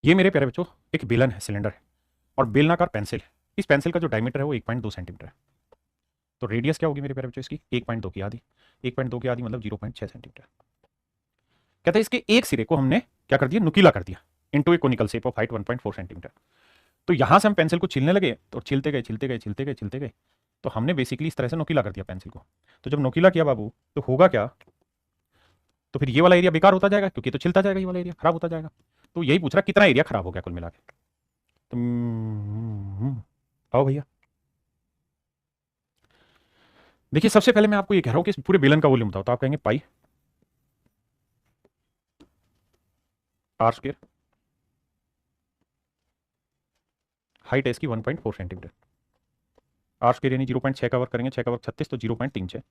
ये मेरे प्यारे बच्चों एक बेलन है, सिलेंडर है, और बेलनाकार पेंसिल है। इस पेंसिल का जो डायमीटर है वो 1.2 सेंटीमीटर है। तो रेडियस क्या होगी मेरे प्यारे बच्चों इसकी, 1.2 की आधी। 1.2 की आधी मतलब 0.6 सेंटीमीटर। कहता है इसके एक सिरे को हमने क्या कर दिया, नुकीला कर दिया into A conical shape of height 1.4 centimetre. तो यहां से हम पेंसिल को छीलने लगे तो छिलते गए छिलते गए छिलते गए छिलते गए, तो हमने बेसिकली इस तरह से नुकीला कर दिया पेंसिल को। तो जब नुकीला किया बाबू तो होगा क्या, तो फिर ये वाला एरिया बेकार होता जाएगा क्योंकि तो छिलता जाएगा, ये वाला एरिया खराब होता जाएगा। तो यही पूछ रहा कितना एरिया खराब हो गया कुल मिला के। तो आओ भैया, देखिए सबसे पहले मैं आपको ये कह रहा हूं कि इस पूरे बेलन का वॉल्यूम बताओ। तो आप कहेंगे पाई आर स्क्वायर, हाइट है इसकी 1.4 सेंटीमीटर। आर स्क्वायर यानी 0.6 का वर्ग करेंगे, 6 का वर्ग 36, तो 0.36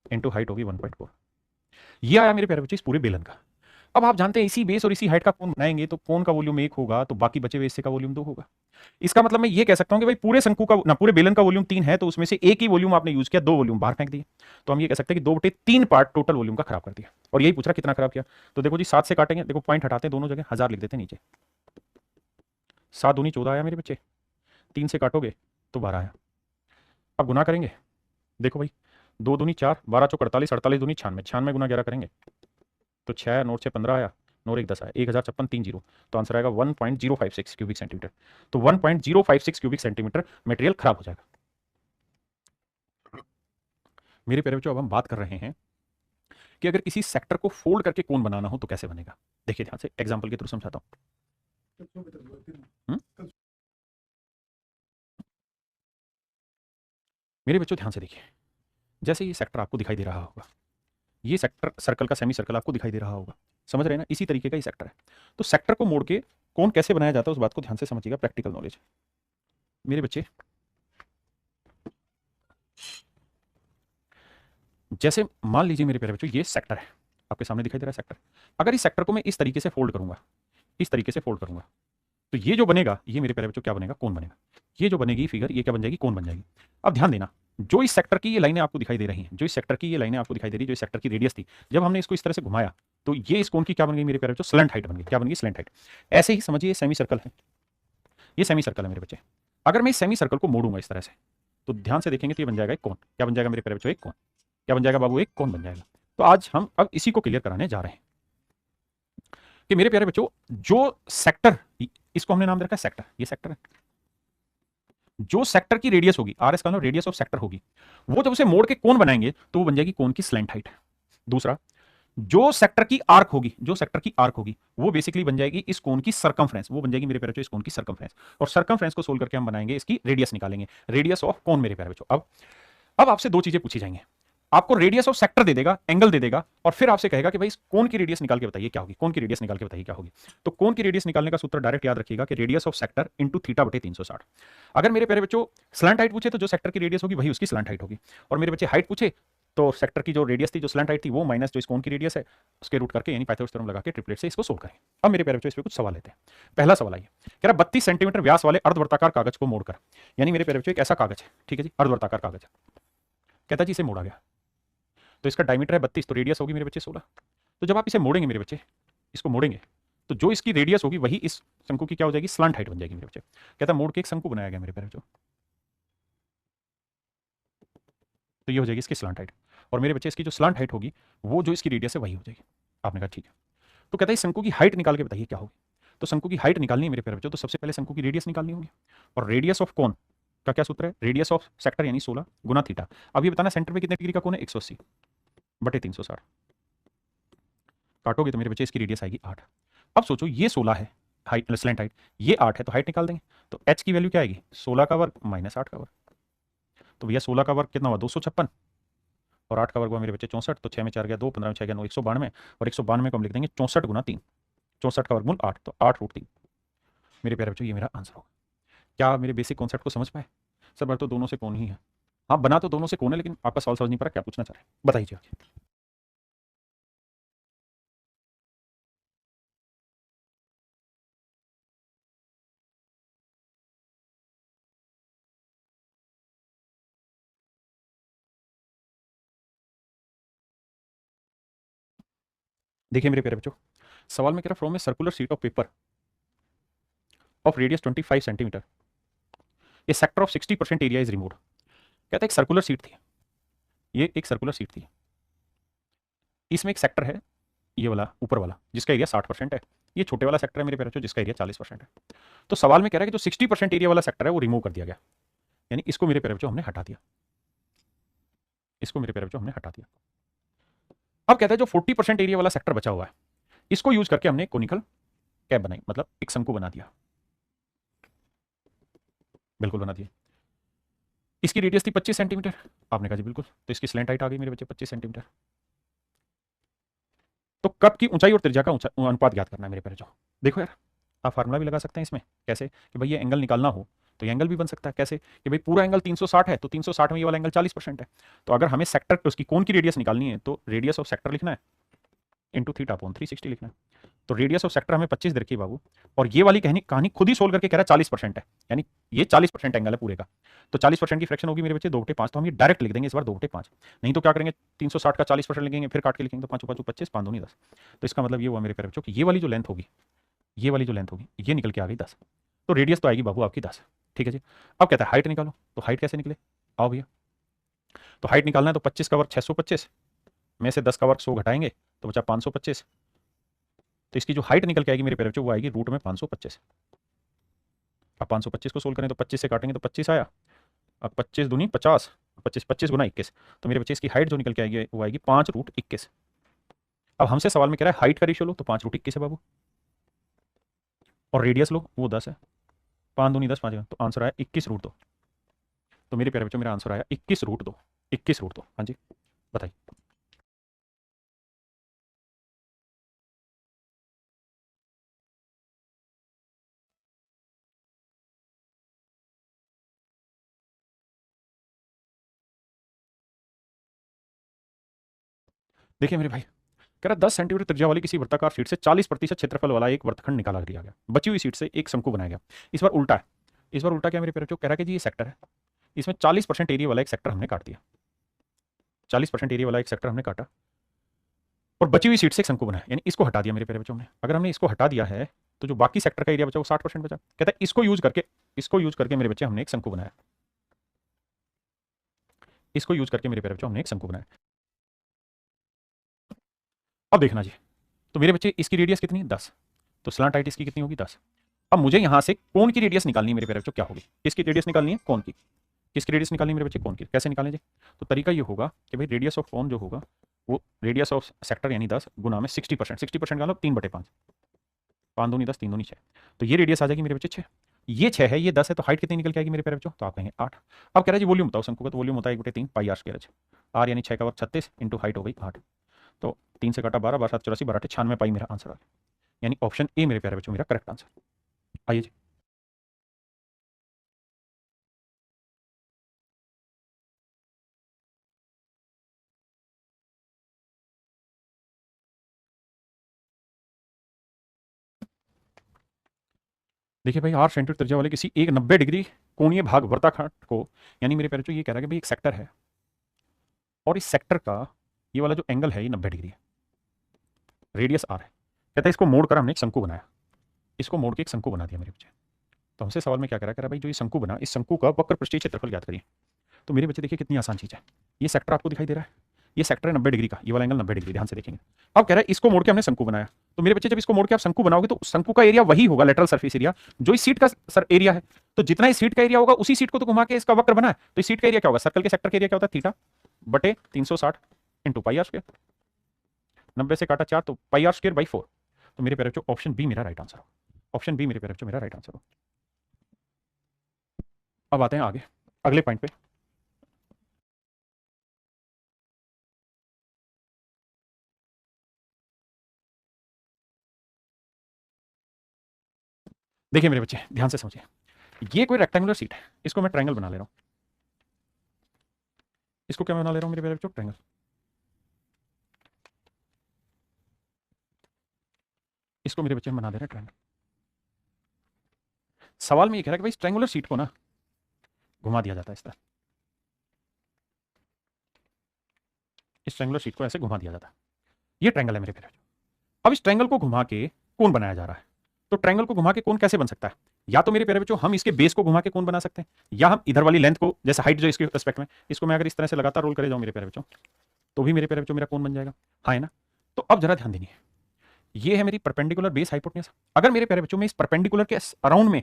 इंटू हाइट होगी 1.4। ये आया मेरे प्यारे बच्चे इस पूरे बेलन का। अब आप जानते हैं इसी बेस और इसी हाइट का कोन बनाएंगे तो कोन का वॉल्यूम 1 होगा, तो बाकी बचे हुए हिस्से का वॉल्यूम 2 होगा। इसका मतलब मैं ये कह सकता हूं कि भाई पूरे शंकु का ना पूरे बेलन का वॉल्यूम 3 है, तो उसमें से एक ही वॉल्यूम आपने यूज किया, 2 वॉल्यूम बाहर फेंक दिए। तो हम ये कह सकते हैं कि 2/3 पार्ट टोटल वॉल्यूम का खराब कर दिया। और यही पूछ रहा कितना खराब किया। तो देखो जी 7 से काटेंगे, देखो पॉइंट हटाते हैं दोनों जगह, 1000 लिख देते हैं नीचे। 7 दूनी 14 आया मेरे बच्चे, 3 से काटोगे तो 12 आया। अब गुना करेंगे, देखो भाई 2 दूनी 4, 12 चौक 48, 48 दूनी 96, 96 गुना 11 करेंगे तो 6, 9 6 15 आया, 9 1 10 आया, 1056 3 जीरो। तो आंसर आएगा 1.056 क्यूबिक सेंटीमीटर। तो 1.056 क्यूबिक सेंटीमीटर मटेरियल खराब हो जाएगा। मेरे प्यारे बच्चों अब हम बात कर रहे हैं कि अगर किसी सेक्टर को फोल्ड करके कोन बनाना हो तो कैसे बनेगा। देखिए ध्यान से एग्जांपल के थ्रू समझाता हूं। मेरे बच्चों ध्यान से देखिए, जैसे ये सेक्टर आपको दिखाई दे रहा होगा, ये सेक्टर सर्कल का सेमी सर्कल आपको दिखाई दे रहा होगा, समझ रहे हैं ना, इसी तरीके का ये सेक्टर है। तो सेक्टर को मोड़ के कोन कैसे बनाया जाता है उस बात को ध्यान से समझिएगा, प्रैक्टिकल नॉलेज। मेरे बच्चे जैसे मान लीजिए मेरे प्यारे बच्चों ये सेक्टर है, आपके सामने दिखाई दे रहा है सेक्टर। अगर इस सेक्टर को मैं इस तरीके से फोल्ड करूंगा, इस तरीके से फोल्ड करूंगा, तो ये जो बनेगा ये मेरे प्यारे बच्चों क्या बनेगा, कोन बनेगा। ये जो बनेगी फिगर ये क्या बन जाएगी, कोन बन जाएगी। अब ध्यान देना, जो इस सेक्टर की ये लाइनें आपको दिखाई दे रही हैं, जो इस सेक्टर की ये लाइनें आपको दिखाई दे रही है, जो इस सेक्टर की रेडियस थी, जब हमने इसको इस तरह से घुमाया तो ये इस कोन की क्या बन गई मेरे प्यारे बच्चों, स्लैंट हाइट बन गई। क्या बन गई, स्लैंट हाइट। ऐसे ही समझिए सेमी सर्कल है, ये सेमी सर्कल है मेरे बच्चे। अगर मैं इस सेमी सर्कल को मोड़ूंगा इस तरह से तो ध्यान से देखेंगे तो ये बन जाएगा एक कोन। क्या बन जाएगा मेरे प्यारे बच्चों, एक कोन। क्या बन जाएगा बाबू, एक कोन बन जाएगा। तो आज हम अब इसी को क्लियर कराने जा रहे हैं कि मेरे प्यारे बच्चों जो सेक्टर, इसको हमने नाम दे रखा है सेक्टर, ये सेक्टर है। जो सेक्टर की रेडियस होगी, आर एस का रेडियस ऑफ सेक्टर होगी, वो जब उसे मोड़ के कोन बनाएंगे तो वो बन जाएगी कोन की स्लैंट हाइट। दूसरा, जो सेक्टर की आर्क होगी, जो सेक्टर की आर्क होगी वो बेसिकली बन जाएगी इस कोन की सरकमफ्रेंस, वो बन जाएगी मेरे प्यारे बच्चों इस कोन की सरकमफ्रेंस। और सरकमफ्रेंस को सोल्व करके हम बनाएंगे इसकी रेडियस निकालेंगे, रेडियस ऑफ कोन मेरे प्यारे बच्चों। अब आपसे दो चीजें पूछी जाएंगी, आपको रेडियस ऑफ सेक्टर दे देगा, एंगल दे देगा, और फिर आपसे कहेगा कि भाई इस कोन की रेडियस निकाल के बताइए क्या होगी, कोन की रेडियस निकाल के बताइए क्या होगी। तो कोन की रेडियस निकालने का सूत्र डायरेक्ट याद रखिएगा कि radius of sector into theta बटे 360। अगर मेरे प्यारे बच्चों स्लैंट हाइट पूछे तो जो सेक्टर की रेडियस होगी वही उसकी स्लैंट हाइट होगी, और मेरे बच्चे हाइट पूछे तो सेक्टर की जो रेडियस थी, जो स्लैंट हाइट थी, वो माइनस जो इस कोन की रेडियस है उसके रूट करके यानी पाइथागोरस थ्योरम लगा के ट्रिपलेट से इसको सोल्व करें। अब मेरे प्यारे बच्चों इस पे कुछ सवाल लेते हैं। पहला सवाल आइए, कह रहा 32 सेंटीमीटर व्यास वाले अर्धवर्ताकार कागज को मोड़कर, यानी मेरे प्यारे बच्चों एक ऐसा कागज है, ठीक है जी, अर्धवर्ताकार कागज है, कहता जी इसे मोड़ा गया, तो इसका डायमीटर है 32, तो रेडियस होगी मेरे बच्चे 16। तो जब आप इसे मोड़ेंगे मेरे बच्चे, इसको मोड़ेंगे तो जो इसकी रेडियस होगी वही इस शंकु की क्या हो जाएगी, स्लांट हाइट बन जाएगी मेरे बच्चे। कहता है मोड़ के एक शंकु बनाया गया मेरे प्यारे बच्चों, तो ये हो जाएगी इसकी स्लांट हाइट, और मेरे बच्चे इसकी जो स्लांट हाइट होगी वो जो इसकी रेडियस है वही हो जाएगी। आपने कहा ठीक है। तो कहता है शंकु की हाइट निकाल के बताइए क्या होगी। तो शंकु की हाइट निकालनी है मेरे प्यारे बच्चों, तो सबसे पहले शंकु की रेडियस निकालनी होगी, और रेडियस ऑफ कोन का क्या सूत्र है, रेडियस ऑफ सेक्टर यानी 16 गुना थीटा। अब ये बताना सेंटर में कितने डिग्री का कोण है, 180 बटे 360, काटोगे तो मेरे बच्चे इसकी रेडियस आएगी 8। अब सोचो ये 16 है हाइट, स्लैंट हाइट, ये 8 है, तो हाइट निकाल देंगे। तो एच की वैल्यू क्या आएगी, 16 का वर्ग माइनस 8 का वर्ग। तो भैया 16 का वर्ग कितना हुआ, 256, और 8 का वर्ग हुआ मेरे बच्चे 64। तो 6 में 4 गया 2, 15 में 6 गया 9, 192, और 192 को हम लिख देंगे 64 गुना 3, 64 का वर्गमूल 8, तो 8√3। मेरे प्यारे बच्चों ये मेरा आंसर होगा। क्या मेरे बेसिक कॉन्सेप्ट को समझ पाए। सर बार तो दोनों से कौन ही है, हाँ बना तो दोनों से कौन है, लेकिन आपका सवाल समझ नहीं पा रहा, क्या पूछना चाह रहे हैं बताइए आगे। देखिए मेरे प्यारे बच्चों, सवाल में कह रहा from a circular sheet of paper of radius 25 centimetre A sector of 60% area is removed. कहता है एक सर्कुलर सीट थी, ये एक सर्कुलर सीट थी, इसमें एक सेक्टर है ये वाला ऊपर वाला जिसका एरिया 60% है, ये छोटे वाला सेक्टर है मेरे प्यारे बच्चों जिसका एरिया 40% है। तो सवाल में कह रहा है कि जो 60% एरिया वाला सेक्टर है वो रिमूव कर दिया गया, यानी इसको मेरे प्यारे बच्चों हमने हटा दिया, इसको मेरे प्यारे बच्चों हमने हटा दिया। अब कहता है जो 40% एरिया वाला सेक्टर बचा हुआ है इसको यूज करके हमने कोनिकल कैप बनाई, मतलब एक शंकु बना दिया, बिल्कुल बना दिया। इसकी रेडियस थी 25 सेंटीमीटर, आपने कहा जी बिल्कुल, तो इसकी स्लैंट हाइट आ गई मेरे बच्चे 25 सेंटीमीटर। तो कप की ऊंचाई और त्रिज्या का अनुपात ज्ञात करना है मेरे प्यारे जो। देखो यार आप फार्मूला भी लगा सकते हैं इसमें, कैसे कि भाई ये एंगल निकालना हो तो ये एंगल भी बन सकता है, कैसे कि भाई पूरा एंगल 360 है तो 360 में ये वाला एंगल 40% है, तो अगर हमें सेक्टर उसकी कोन की रेडियस निकालनी है तो रेडियस ऑफ सेक्टर लिखना है इंटू थीटा अपॉन 360 लिखना है। तो रेडियस ऑफ सेक्टर हमें 25 दे रखी है बाबू, और ये वाली कहानी खुद ही सोल्व करके कह रहा है 40% है, यानी ये 40% एंगल है पूरे का। तो 40% की फ्रैक्शन होगी मेरे बच्चे 2/5, तो हम ये डायरेक्ट लिख देंगे इस बार 2/5, नहीं तो क्या करेंगे 360 का 40% लिखेंगे फिर काट के लिखेंगे तो 5 5 25 5 2 10। तो इसका मतलब ये हुआ मेरे प्यारे बच्चों कि ये वाली जो लेंथ होगी, ये वाली जो लेंथ होगी ये निकल के आ गई 10, तो रेडियस तो आएगी बाबू आपकी 10। ठीक है जी। अब कहता है हाइट निकालो, तो हाइट कैसे निकले, आओ भैया। तो हाइट निकालना है तो 25 का वर्ग 625 में से 10 का वर्ग 100 घटाएंगे तो बचा 525, तो इसकी जो हाइट निकल के आएगी मेरे प्यारे बच्चों वो आएगी रूट में 525। अब 525 को सोल्व करें तो 25 से काटेंगे तो 25 आया, अब 25 दूनी 50, 25 25 गुना 21, तो मेरे बच्चे इसकी हाइट जो निकल के आएगी वो आएगी 5√21। अब हमसे सवाल में कह रहा है हाइट का रेशियो लो, तो 5√21 है बाबू, और रेडियस लो वो 10 है, 5 दूनी 10 5, तो आंसर आया 21√2। तो मेरे प्यारे बच्चों मेरा आंसर आया 21√2, 21√2। हाँ जी बताइए। देखिए मेरे भाई, कह रहा 10 सेंटीमीटर त्रिज्या वाली किसी वृत्ताकार शीट से 40% क्षेत्रफल वाला एक वृत्तखंड निकाला दिया गया, बची हुई शीट से एक शंकु बनाया गया। इस बार उल्टा है, इस बार उल्टा क्या मेरे प्यारे बच्चों, कह रहा है कि जी ये सेक्टर है, इसमें 40% एरिया वाला एक सेक्टर हमने काट दिया, 40% एरिया वाला एक सेक्टर हमने काटा, और बची हुई सीट से एक शंकु बना है, यानी इसको हटा दिया मेरे प्यारे बच्चों ने। अगर हमने इसको हटा दिया है तो जो बाकी सेक्टर का एरिया बचा वो 60% बचा। कहता है इसको यूज करके मेरे बच्चे हमने एक शंकु बनाया, इसको यूज करके मेरे प्यारे बच्चों हमने एक शंकु बनाया। अब देखना जी, तो मेरे बच्चे इसकी रेडियस कितनी है 10, तो स्लांट हाइट इसकी कितनी होगी 10। अब मुझे यहां से कोण की रेडियस निकालनी है मेरे प्यारे बच्चों, क्या होगी, किसकी रेडियस निकालनी है, कोण की। किसकी रेडियस निकालनी है मेरे बच्चे, कोण की। कैसे निकालें जी, तो तरीका ये होगा कि भाई रेडियस ऑफ कोण जो होगा वो रेडियस ऑफ सेक्टर यानी 10 गुना में 60%, 60% का मतलब 3/5, 5 दूनी 10 3 दूनी 6, तो ये रेडियस आ जाएगी मेरे बच्चे 6, ये 6 है ये 10 है, तो हाइट कितनी निकल के आएगी मेरे प्यारे बच्चों, तो आप कहेंगे 8। अब कह रहा है जी वॉल्यूम बताओ शंकु का, तो वॉल्यूम होता है 1/3 पाई आर स्क्वायर, आर यानी 6 का वर्ग 36 इंटू हाइट हो गई 8, तो 3 से काटा 12 12 7 84 12 96 पाई मेरा आंसर आ गया, यानी ऑप्शन ए मेरे प्यारे बच्चों मेरा करेक्ट आंसर। आइए जी। देखिए भाई 8 सेंटीमीटर त्रिज्या वाले किसी एक 90 डिग्री कोणीय भाग वृत्ताखंड को, यानी मेरे प्यारे बच्चों ये कह रहा है कि भाई एक सेक्टर है और इस सेक्टर का ये वाला जो एंगल है ये 90 डिग्री है, रेडियस आर है, कहता है इसको मोड़ कर हमने एक शंकु बनाया, इसको मोड़ के एक शंकु बना दिया मेरे बच्चे। तो हमसे सवाल में क्या करा भाई, जो ये शंकु बना, इस शंकु का वक्र पृष्ठीय क्षेत्रफल ज्ञात करिए। तो मेरे बच्चे देखिए कितनी आसान चीज है, ये सेक्टर आपको दिखाई दे रहा है, ये सेक्टर है 90 डिग्री का, ये वाला एंगल 90 डिग्री, ध्यान से देखेंगे। अब कह रहा है इसको मोड़ के हमने शंकु बनाया, तो मेरे बच्चे जब इसको मोड़ के आप शंकु बनाओगे तो शंकु का एरिया वही होगा, लेटरल सरफेस एरिया, जो इस सीट का एरिया है। तो जितना इस सीट का एरिया होगा उसी सीट को तो घुमा के इसका वक्र बना है, तो इस सीट का एरिया क्या होगा, सर्कल के सेक्टर का एरिया क्या होता है, थीटा बटे 360 इंटू पाई आर स्क्वायर। 90 से काटा 4 तो पाई आर स्क्वायर बाई 4। तो मेरे प्यारे बच्चों ऑप्शन बी मेरा राइट आंसर हो, ऑप्शन बी मेरे प्यारे बच्चों मेरा राइट आंसर हो। अब आते हैं आगे अगले पॉइंट पे। देखिए मेरे बच्चे ध्यान से समझिए, ये कोई रेक्टेंगुलर सीट है, इसको मैं ट्रायंगल बना ले रहा हूं, इसको क्या बना ले रहा हूं मेरे प्यारे बच्चों, ट्रायंगल। इसको मेरे बच्चे हम बना दे रहे हैं ट्रायंगल। सवाल में ये कह रहा है कि भाई इस ट्रायंगुलर सीट को ना घुमा दिया जाता है इस तरह, इस ट्रायंगुलर सीट को ऐसे घुमा दिया जाता है, ये ट्रायंगल है मेरे प्यारे बच्चों। अब इस ट्रायंगल को घुमा के कौन बनाया जा रहा है, तो ट्रायंगल को घुमा के कौन कैसे बन सकता है, या तो मेरे प्यारे बच्चों हम इसके बेस को घुमा के कौन बना सकते हैं, या हम इधर वाली लेंथ को, जैसे हाइट जो इसके रिस्पेक्ट में, इसको मैं अगर इस तरह से लगातार रोल करे जाऊं मेरे प्यारे बच्चों, तो भी मेरे प्यारे बच्चों मेरा कौन बन जाएगा, हाँ है ना। तो अब जरा ध्यान देंगे, ये है मेरी परपेंडिकुलर बेस हाइपोटेन्यूज। अगर मेरे प्यारे बच्चों में इस परपेंडिकुलर के अराउंड में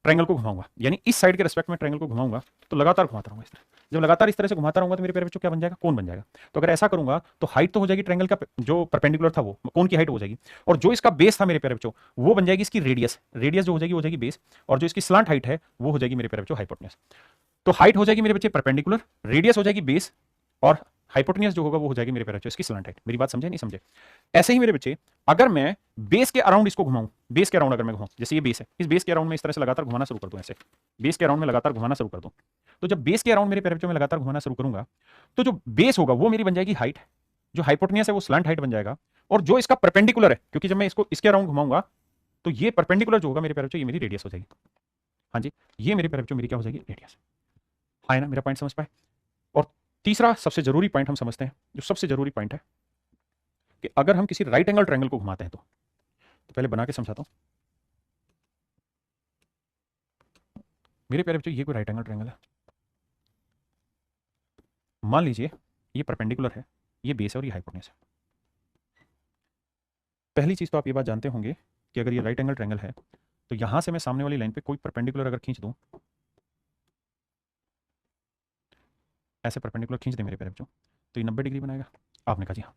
ट्रायंगल को घुमाऊंगा, यानी इस साइड के रिस्पेक्ट में ट्रायंगल को घुमाऊंगा, तो लगातार घुमाता रहूंगा इस तरह, जब लगातार इस तरह से घुमाता रहूंगा तो मेरे प्यारे बच्चों क्या बन जाएगा, कोन बन जाएगा। तो अगर ऐसा करूंगा तो हाइट तो हो जाएगी ट्रायंगल का, जो परपेंडिकुलर था वो कोन की हाइट हो जाएगी, और जो इसका बेस था मेरे प्यारे बच्चों वो बन जाएगी इसकी रेडियस, रेडियस जो हो जाएगी बेस, और जो इसकी स्लांट हाइट है वो हो जाएगी मेरे प्यारे बच्चों हाइपोटेन्यूज। तो हाइट हो जाएगी मेरे बच्चे परपेंडिकुलर, रेडियस हो जाएगी बेस, और हाइपोटेन्यूज जो होगा वो हो जाएगी मेरे प्यारे बच्चों इसकी स्लांट हाइट। मेरी बात समझे नहीं समझे। ऐसे ही मेरे बच्चे अगर मैं बेस के अराउंड इसको घुमाऊं, बेस के अराउंड अगर मैं घुमाऊं, जैसे ये बेस है, इस बेस के अराउंड में इस तरह से लगातार घुमाना शुरू कर दूं, ऐसे बेस के अराउंड में लगातार घुमाना शुरू कर दूं, तो जब बेस के अराउंड मेरे प्यारे बच्चों में लगातार घुमाना शुरू करूंगा तो जो बेस होगा वो मेरी बन जाएगी हाइट, जो हाइपोटेन्यूज है वो स्लांट हाइट बन जाएगा, और जो इसका परपेंडिकुलर है, क्योंकि जब मैं इसको इसके अराउंड घुमाऊंगा तो ये परपेंडिकुलर जो होगा मेरे प्यारे बच्चों ये मेरी रेडियस हो जाएगी। हाँ जी, ये मेरे प्यारे बच्चों मेरी क्या हो जाएगी, रेडियस। हाँ है ना, मेरा पॉइंट समझ पाए। और तीसरा सबसे जरूरी पॉइंट हम समझते हैं, जो सबसे जरूरी पॉइंट है कि अगर हम किसी राइट एंगल ट्रायंगल को घुमाते हैं तो पहले बना के समझाता हूं। मेरे प्यारे बच्चों ये कोई राइट एंगल ट्रायंगल है, मान लीजिए ये परपेंडिकुलर है, ये बेस है और ये हाइपोटेन्यूज है। पहली चीज तो आप ये बात जानते होंगे कि अगर ये राइट एंगल ट्रायंगल है तो यहां से मैं सामने वाली लाइन पे कोई परपेंडिकुलर अगर खींच दूं, ऐसे परपेंडिकुलर खींच दे मेरे प्यारे बच्चों, तो ये 90 डिग्री बनाएगा। आपने कहा जी हाँ।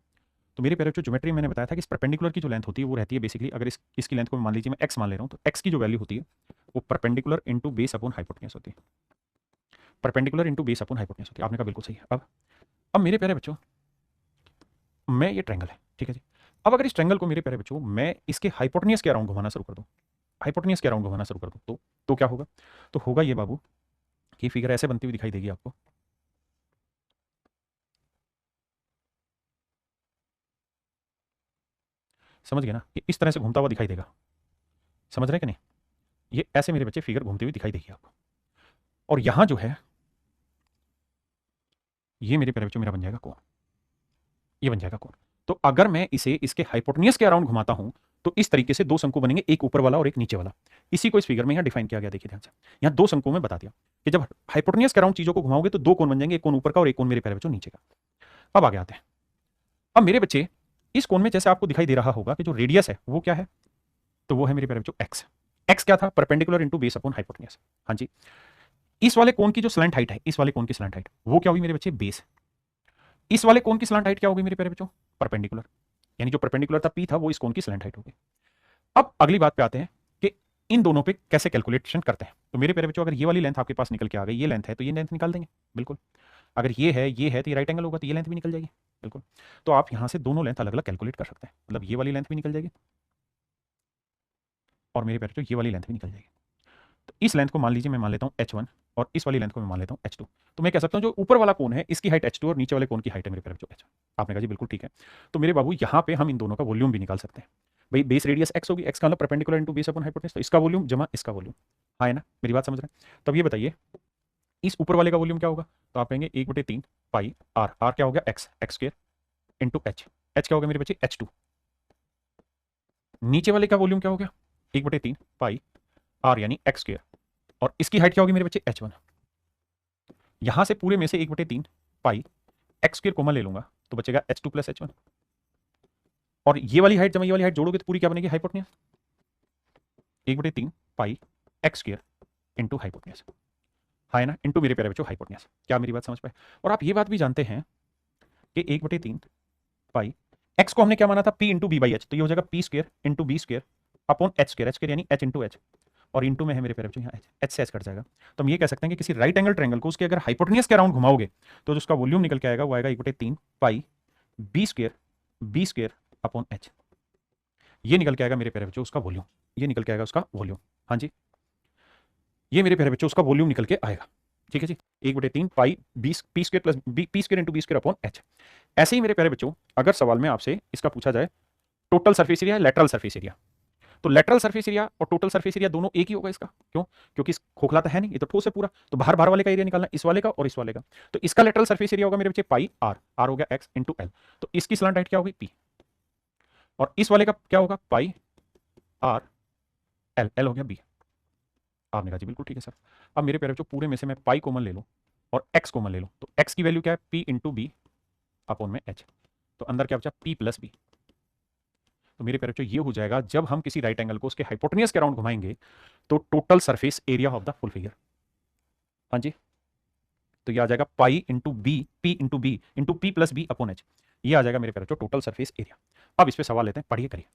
तो मेरे प्यारे बच्चों ज्योमेट्री में मैंने बताया था कि इस परपेंडिकुलर की जो लेंथ होती है वो रहती है बेसिकली, अगर इसकी लेंथ को मान लीजिए मैं एक्स मान ले रहा हूँ, तो एक्स की जो वैल्यू होती है वो perpendicular into base upon hypotenuse होती है, perpendicular into base upon hypotenuse होती है। आपने कहा बिल्कुल सही है। अब मेरे प्यारे बच्चों मैं ये ट्रायंगल है, ठीक है जी। अब अगर इस ट्रायंगल को मेरे प्यारे बच्चों मैं इसके हाइपोटेन्यूज के अराउंड घुमाना शुरू कर दूं, हाइपोटेन्यूज के अराउंड घुमाना शुरू कर दूं, तो क्या होगा, तो होगा ये बाबू कि फिगर ऐसे बनती हुई दिखाई देगी आपको, समझ गए ना, ये इस तरह से घूमता हुआ दिखाई देगा, समझ रहे हैं कि नहीं। ये ऐसे मेरे बच्चे फिगर घूमती हुई दिखाई देगी आपको, और यहां जो है ये मेरे प्यारे बच्चों मेरा बन जाएगा कोण, ये बन जाएगा कोण। तो अगर मैं इसे इसके हाइपोटेन्यूज के अराउंड घुमाता हूं तो इस तरीके से दो शंकु बनेंगे, एक ऊपर वाला और एक नीचे वाला। इसी को इस फिगर में यहां डिफाइन किया गया, देखिए ध्यान से, यहां दो शंकुओं में बता दिया कि जब हाइपोटेन्यूज के अराउंड चीजों को घुमाओगे तो दो कोण बन जाएंगे, एक कोण ऊपर का और एक कोण मेरे प्यारे बच्चों नीचे का। अब आगे आते हैं। अब मेरे बच्चे इस कोण में जैसे आपको दिखाई दे रहा होगा कि जो रेडियस है वो क्या है, तो वो है मेरे प्यारे बच्चों एक्स। एक्स क्या था, perpendicular into base upon hypotenuse. हाँ जी, इस वाले कोण की जो स्लैंट हाइट है, इस वाले कोण की स्लैंट हाइट वो क्या हुई मेरे बच्चे, बेस। इस वाले कोण की स्लैंट हाइट क्या होगी मेरे प्यारे बच्चों, परपेंडिकुलर, यानी जो परपेंडिकुलर था पी था वो इस कोण की स्लैंट हाइट होगी। अब अगली बात पे आते हैं कि इन दोनों पे कैसे कैलकुलेशन करते हैं। तो मेरे प्यारे बच्चों अगर ये वाली लेंथ आपके पास निकल के आ गई, ये लेंथ है तो ये लेंथ निकाल देंगे बिल्कुल। अगर ये है तो ये राइट एंगल होगा तो ये लेंथ भी निकल जाएगी बिल्कुल। तो आप यहां से दोनों लेंथ अलग अलग कैलकुलेट कर सकते हैं, मतलब ये वाली लेंथ भी निकल जाएगी और मेरे प्यारे बच्चों ये वाली लेंथ भी निकल जाएगी। तो इस लेंथ को मान लीजिए मैं मान लेता हूं h1 और इस वाली लेंथ को मैं मान लेता हूं h2। तो मैं कह सकता हूं जो ऊपर वाला कोण है इसकी हाइट h2 और नीचे वाले कोण की हाइट है मेरे प्यारे बच्चों h1। आपने कहा जी बिल्कुल ठीक है। तो मेरे बाबू यहां पे हम इन दोनों का वॉल्यूम भी निकाल सकते हैं। भाई बेस रेडियस x होगी, x का मतलब perpendicular into base upon hypotenuse, तो इसका वॉल्यूम जमा इसका वॉल्यूम। हाँ है ना, मेरी बात समझ रहे हैं। तो अब ये बताइए इस ऊपर वाले का वॉल्यूम क्या होगा, तो आप कहेंगे 1/3 पाई आर, आर क्या हो गया x, x square into h, H क्या होगा मेरे बच्चे h2, नीचे वाले का वॉल्यूम क्या हो गया, 1/3 पाई आर यानी एक्स स्क्वायर, और इसकी हाइट क्या होगी मेरे बच्चे, h1। यहां से पूरे में से 1/3 पाई एक्स स्क्वायर कॉमन ले लूंगा तो बचेगा h2 प्लस h1, और ये वाली हाइट जब ये वाली हाइट जोड़ोगे तो पूरी क्या बनेगी, हाइपोटेन्यूज। 1/3 पाई एक्स स्क्वायर इंटू हाइपोटेन्यूज, हाँ है ना, इंटू मेरे प्यारे बच्चों हाइपोटेन्यूज। क्या मेरी बात समझ पाए। और आप ये बात भी जानते हैं कि 1/3 पाई एक्स को हमने क्या माना था, P into B by H, तो ये हो जाएगा P square into B square upon H square, H square यानी एच इंटू एच, और इंटू में है मेरे प्यारे बच्चों यहाँ एच, एच से एच कट जाएगा। तो हम ये कह सकते हैं कि किसी राइट एंगल ट्रायंगल को उसके अगर हाइपोटेन्यूज के अराउंड घुमाओगे तो जो उसका वॉल्यूम निकल के आएगा वो आएगा 1/3 पाई बी स्क्वायर अपॉन एच। ये निकल के आएगा मेरे प्यारे बच्चों उसका वॉल्यूम, ये निकल के आएगा उसका वॉल्यूम। हाँ जी, ये मेरे प्यारे बच्चों उसका वॉल्यूम निकल के आएगा। ठीक है जी, 1/3 pi p square plus p square into B square upon h. ऐसे ही मेरे प्यारे बच्चों अगर सवाल में आपसे इसका पूछा जाए total surface area, lateral surface area, तो लेटरल सरफेस एरिया और टोटल सरफेस एरिया दोनों एक ही होगा इसका। क्यों, क्योंकि इस खोखला तो है नहीं, ये तो ठोस है पूरा, तो बाहर बाहर वाले का एरिया निकालना, इस वाले का और इस वाले का। तो इसका लेटरल सरफेस एरिया होगा मेरे बच्चे पाई आर, आर हो गया एक्स इंटू एल, तो इसकी स्लैंट हाइट क्या होगी पी, और इस वाले का क्या होगा पाई आर एल, एल हो गया बी। आपने कहा जी बिल्कुल ठीक है सर। अब मेरे प्यारे बच्चों पूरे में से मैं पाई कॉमन ले लूं और एक्स कॉमन ले लूं, तो एक्स की वैल्यू क्या है, पी इंटू बी अपॉन में एच, तो अंदर क्या बचा पी प्लस बी। तो मेरे प्यारे बच्चों ये हो जाएगा जब हम किसी राइट एंगल को उसके हाइपोटेन्यूज के अराउंड घुमाएंगे तो total surface area of the full figure. हाँ जी, तो ये आ जाएगा pi into B, P into B into P plus B upon H, ये आ जाएगा मेरे प्यारे बच्चों टोटल सरफेस एरिया। अब इस पे सवाल लेते हैं, पढ़िए करिए।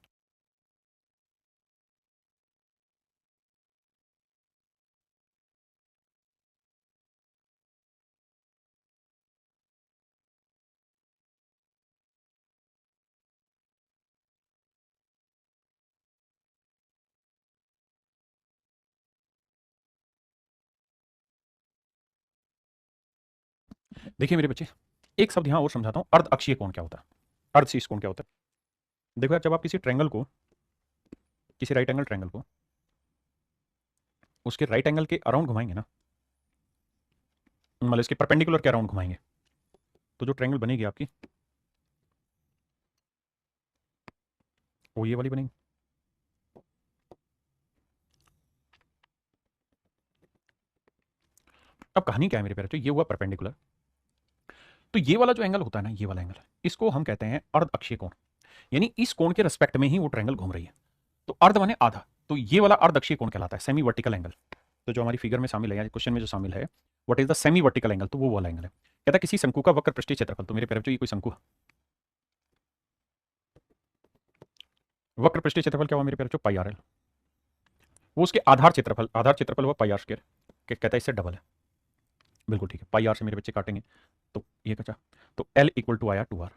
देखिए मेरे बच्चे, एक शब्द यहां और समझाता हूं, अर्ध अक्षीय कोण क्या होता है, अर्ध शीर्ष कोण क्या होता है। देखो यार, जब आप किसी ट्रायंगल को, किसी राइट एंगल ट्रायंगल को उसके राइट एंगल के अराउंड घुमाएंगे ना, मतलब इसके परपेंडिकुलर के अराउंड घुमाएंगे, तो जो ट्रायंगल बनेगी आपकी वो ये वाली बनेगी। अब कहानी क्या है मेरे प्यारे बच्चों, ये हुआ परपेंडिकुलर, तो ये वाला जो एंगल होता है ना, ये वाला एंगल, इसको हम कहते हैं अर्ध अक्षीय कोण, यानी इस कोण के रिस्पेक्ट में ही वो ट्रायंगल घूम रही है। तो अर्ध माने आधा, तो ये वाला अर्ध अक्षीय कोण कहलाता है, सेमी वर्टिकल एंगल। तो जो हमारी फिगर में शामिल है, क्वेश्चन में जो शामिल है, what is the semi vertical angle, तो वो वाला एंगल है। कहता है किसी शंकु का वक्र पृष्ठीय क्षेत्रफल, तो मेरे प्यारे बच्चों ये कोई शंकु है, वक्र पृष्ठीय क्षेत्रफल क्या हुआ मेरे प्यारे बच्चों, पाई आर एल, वो उसके आधार क्षेत्रफल, आधार क्षेत्रफल हुआ पाई आर स्क्वायर, कहता है इससे डबल है। बिल्कुल ठीक है, पाई आर से मेरे बच्चे काटेंगे तो ये बचा, तो एल इक्वल टू आया 2r,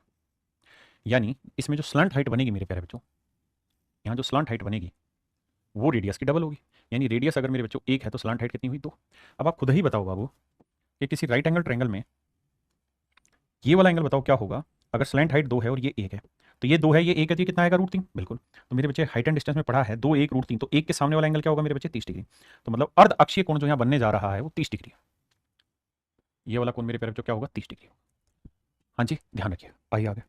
यानी इसमें जो स्लंट हाइट बनेगी मेरे प्यारे बच्चों, यहाँ जो स्लंट हाइट बनेगी वो रेडियस की डबल होगी, यानी रेडियस अगर मेरे बच्चों 1 है तो स्लंट हाइट कितनी हुई 2। अब आप खुद ही बताओ बाबू कि किसी राइट एंगल ट्रायंगल में ये वाला एंगल बताओ क्या होगा, अगर स्लैंट हाइट 2 है और ये 1 है, तो ये 2 है ये 1 है, तो ये कितना आएगा √3। बिल्कुल, तो मेरे बच्चे हाइट एंड डिस्टेंस में पढ़ा है 2 1 √3, तो 1 के सामने वाला एंगल क्या होगा मेरे बच्चे 30 डिग्री, तो मतलब अर्ध अक्षीय कोण जो यहाँ बनने जा रहा है वो 30 डिग्री है। ये वाला कोण मेरे प्यारे बच्चों क्या होगा 30 डिग्री। हाँ जी ध्यान रखिए, आइए आगे।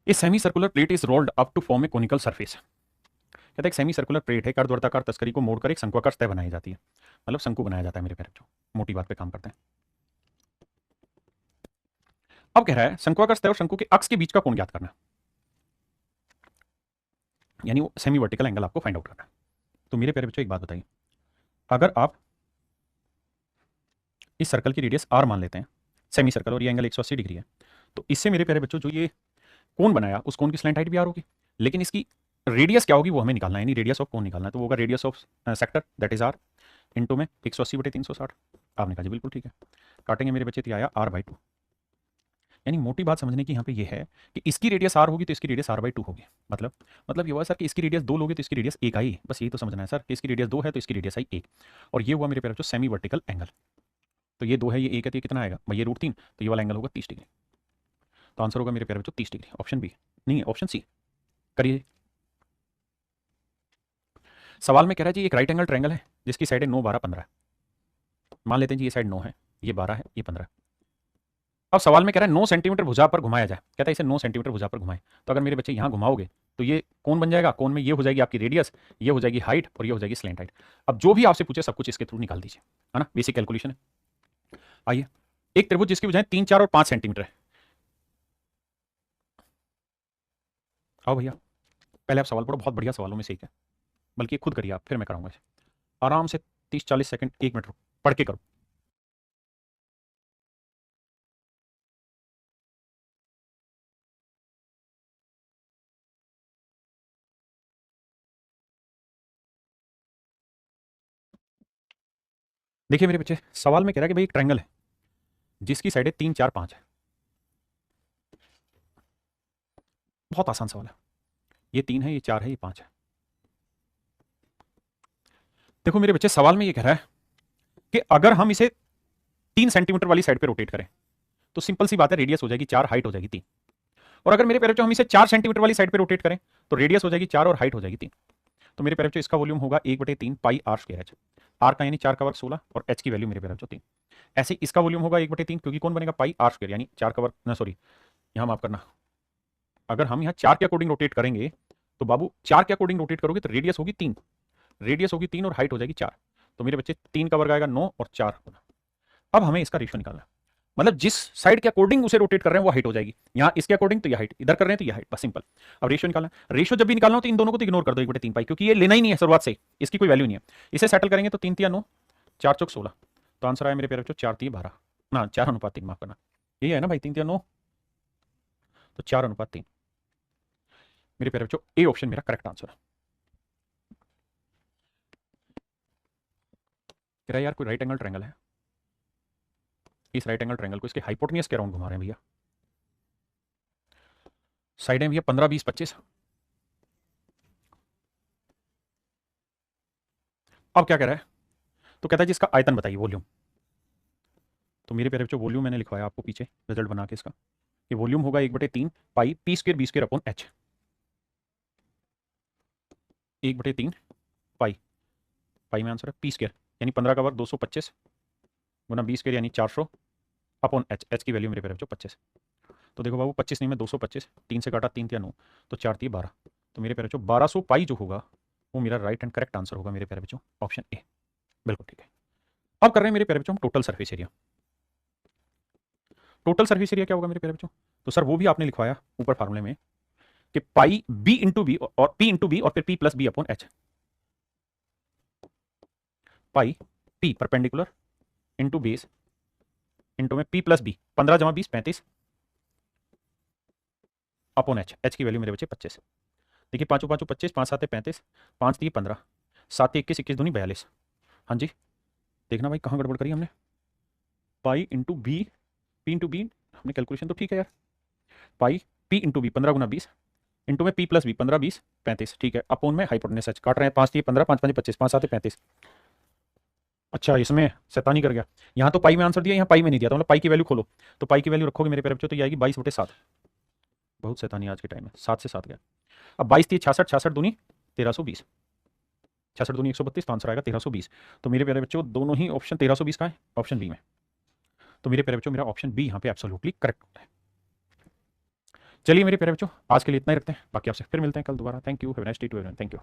ये semi circular plate is rolled up to form a conical surface. कहता है एक सेमी सर्कुलर प्लेट है, एक अर्धवर्ताकार तस्करी को मोड़कर एक शंक्वाकार सतह बनाई जाती है, मतलब शंकु बनाया जाता है मेरे प्यारे बच्चों, मोटी बात पे काम करते हैं। अब कह रहा है शंक्वाकार सतह और शंकु के अक्ष के बीच का कोण ज्ञात करना, यानी वो सेमी वर्टिकल एंगल आपको फाइंड आउट करना है। तो मेरे प्यारे बच्चों एक बात बताइए, अगर आप इस सर्कल की रेडियस r मान लेते हैं, सेमी सर्कल, और ये एंगल 180 डिग्री है, तो इससे मेरे प्यारे बच्चों जो ये कोण बनाया उस कोण की स्लैंट हाइट भी r होगी, लेकिन इसकी रेडियस क्या होगी वो हमें निकालना है, यानी रेडियस ऑफ कोण निकालना है, तो वो होगा radius of sector that is r into में 180/360। आपने कहा जी बिल्कुल ठीक है, काटेंगे मेरे बच्चे, तो आया r/2, यानी मोटी बात समझने की यहाँ पे ये है कि इसकी रेडियस r होगी तो इसकी रेडियस r/2 होगी, मतलब ये हुआ सर कि इसकी रेडियस 2 लोगे तो इसकी रेडियस 1 आई, बस यही तो समझना है सर कि इसकी रेडियस 2 है तो इसकी रेडियस आई 1, और ये हुआ मेरे प्यारे बच्चों सेमी वर्टिकल एंगल। तो ये 2 है ये 1 है, तो ये कितना आएगा भाई, ये √3, तो ये वाला एंगल होगा 30 डिग्री। तो आंसर होगा मेरे प्यारे बच्चों 30 डिग्री, ऑप्शन बी, नहीं ऑप्शन सी, करिए। सवाल में कह रहा है जी एक राइट एंगल ट्रायंगल है जिसकी साइड है 9, 12, 15। मान लेते हैं जी ये साइड 9 है, ये 12 है, ये 15। अब सवाल में कह रहा है 9 सेंटीमीटर भुजा पर घुमाया जाए। कहता है इसे 9 सेंटीमीटर भुजा पर घुमाए। तो अगर मेरे बच्चे यहाँ घुमाओगे तो ये कौन बन जाएगा? कौन में ये हो जाएगी आपकी रेडियस, ये हो जाएगी हाइट और ये हो जाएगी स्लैंट हाइट। अब जो भी आपसे पूछे सब कुछ इसके थ्रू निकाल दीजिए, है ना, बेसिक कैलकुलेशन है। आइए, एक त्रिभुज जिसकी भुजाएं 3, 4 और 5 सेंटीमीटर है। आओ भैया, पहले आप सवाल पढ़ो, बहुत बढ़िया सवालों में से एक है, बल्कि खुद करिए आप, फिर मैं कराऊंगा इसे आराम से 30-40 सेकंड, 1 मिनट पढ़ के करो। देखिए मेरे बच्चे, सवाल में कह रहा है कि भाई एक ट्रायंगल है जिसकी साइड है 3, 4, 5 है। बहुत आसान सवाल है। ये 3 है, ये 4 है, ये 5 है। देखो मेरे बच्चे, सवाल में ये कह रहा है कि अगर हम इसे 3 सेंटीमीटर वाली साइड पे रोटेट करें तो सिंपल सी बात है, रेडियस हो जाएगी 4, हाइट हो जाएगी 3। और अगर मेरे प्यारे बच्चों हम इसे 4 सेंटीमीटर वाली साइड पे रोटेट करें तो रेडियस हो जाएगी 4 और हाइट हो जाएगी 3। तो मेरे प्यारे बच्चों इसका वॉल्यूम होगा 1/3 pi r square H. Are का यानी 4 का वर्ग 16 और एच की वैल्यू मेरे प्यारे बच्चों 3। ऐसे इसका वॉल्यूम होगा 1/3, क्योंकि कौन बनेगा? पाई आर स्क्वायर, यानी 4 का वर्ग, ना सॉरी, यहाँ माफ करना, अगर हम यहाँ 4 के अकॉर्डिंग रोटेट करेंगे तो बाबू 4 के अकॉर्डिंग रोटेट करोगे तो रेडियस होगी 3, रेडियस होगी 3 और हाइट हो जाएगी 4। तो मेरे बच्चे 3 का वर्ग आएगा 9 और 4। अब हमें इसका रेशियो निकालना है, मतलब जिस साइड के अकॉर्डिंग उसे रोटेट कर रहे हैं वो हाइट हो जाएगी। यहाँ इसके अकॉर्डिंग तो ये हाइट, इधर कर रहे हैं तो ये हाइट, बस सिंपल। अब रेशियो निकालना है। रेशियो जब भी निकालना हो तो इन दोनों को तो इग्नोर कर दो 1/3 पाई, क्योंकि ये लेना ही नहीं है शुरुआत से, इसकी कोई वैल्यू नहीं है। इसे सेटल करेंगे तो 3 तिया 9, 4 चौक 16। तो आंसर आया मेरे प्यारे बच्चों 4 तिया 12, ना 4:3, माफ करना, यही है ना भाई, 3 तिया 9 तो 4:3। मेरे प्यारे बच्चों ए ऑप्शन मेरा करेक्ट आंसर है। कह रहा है यार कोई राइट एंगल ट्रायंगल है, इस राइट एंगल ट्रायंगल को इसके हाइपोटेनियस के अराउंड घुमा रहे हैं भैया। साइडें भैया 15, 20, 25। अब क्या कह रहा है? तो कहता है जी इसका आयतन बताइए, वॉल्यूम। तो मेरे प्यारे बच्चों वॉल्यूम मैंने लिखवाया आपको पीछे रिजल्ट बना के इसका, कि वॉल्यूम होगा 1/3 pi p square b square upon h. 1/3 pi, pi में आंसर है पी स्क्वायर, यानी 15 का वर्ग 225 गुना बी स्क्वायर यानी 400 अपॉन एच। एच की वैल्यू मेरे प्यारे बच्चों 25। तो देखो बाबू 25 नहीं में 225, 3 से काटा 3 तिया 9 तो 4 तिया 12। तो मेरे प्यारे बच्चों 1200 पाई जो होगा वो मेरा राइट एंड करेक्ट आंसर होगा मेरे प्यारे बच्चों, ऑप्शन ए। बिल्कुल ठीक है। अब कर रहे हैं मेरे प्यारे बच्चों हम total surface area. Total surface area क्या होगा मेरे प्यारे बच्चों? तो सर वो भी आपने लिखवाया ऊपर फार्मूले में कि पाई बी इंटू बी और पी इंटू बी और फिर p plus B upon h. Pi p perpendicular into base into में पी प्लस बी, 15 जमा 20 35 अपॉन एच। एच की वैल्यू मेरे बच्चे 25। देखिए 5 5 25, 5 7 35, 5 3 15, 7 21 21 दूनी 42। हाँ जी, देखना भाई कहाँ गड़बड़ करी हमने। Pi into B, P into B, हमने कैलकुलेशन तो ठीक है यार। पाई पी इंटू बी 15 गुना 20 इंटू में पी प्लस बी 15 20 35, ठीक है, अपोन में हाइपोटेनस एच काट रहे हैं। 5 3 15, 5 5 25, 5 7 35। अच्छा इसमें शैतानी कर गया, यहाँ तो पाई में आंसर दिया, यहाँ पाई में नहीं दिया, तो मतलब पाई की वैल्यू खोलो। तो पाई की वैल्यू रखोगे मेरे प्यारे बच्चों तो ये आएगी 22/7। बहुत शैतानी आज के टाइम में, 7 से 7 गया। अब 22 3 66, 66 दूनी 1320, 66 दूनी 132, तो आंसर आएगा 1320। तो मेरे प्यारे बच्चों दोनों ही ऑप्शन 1320 का है ऑप्शन बी में। तो मेरे प्यारे बच्चों मेरा ऑप्शन बी यहाँ पे एब्सोल्युटली करेक्ट होता है। चलिए मेरे प्यारे बच्चों आज के लिए इतना ही रखते हैं, बाकी आपसे फिर मिलते हैं कल दोबारा। Thank you, have a nice day to everyone, thank you.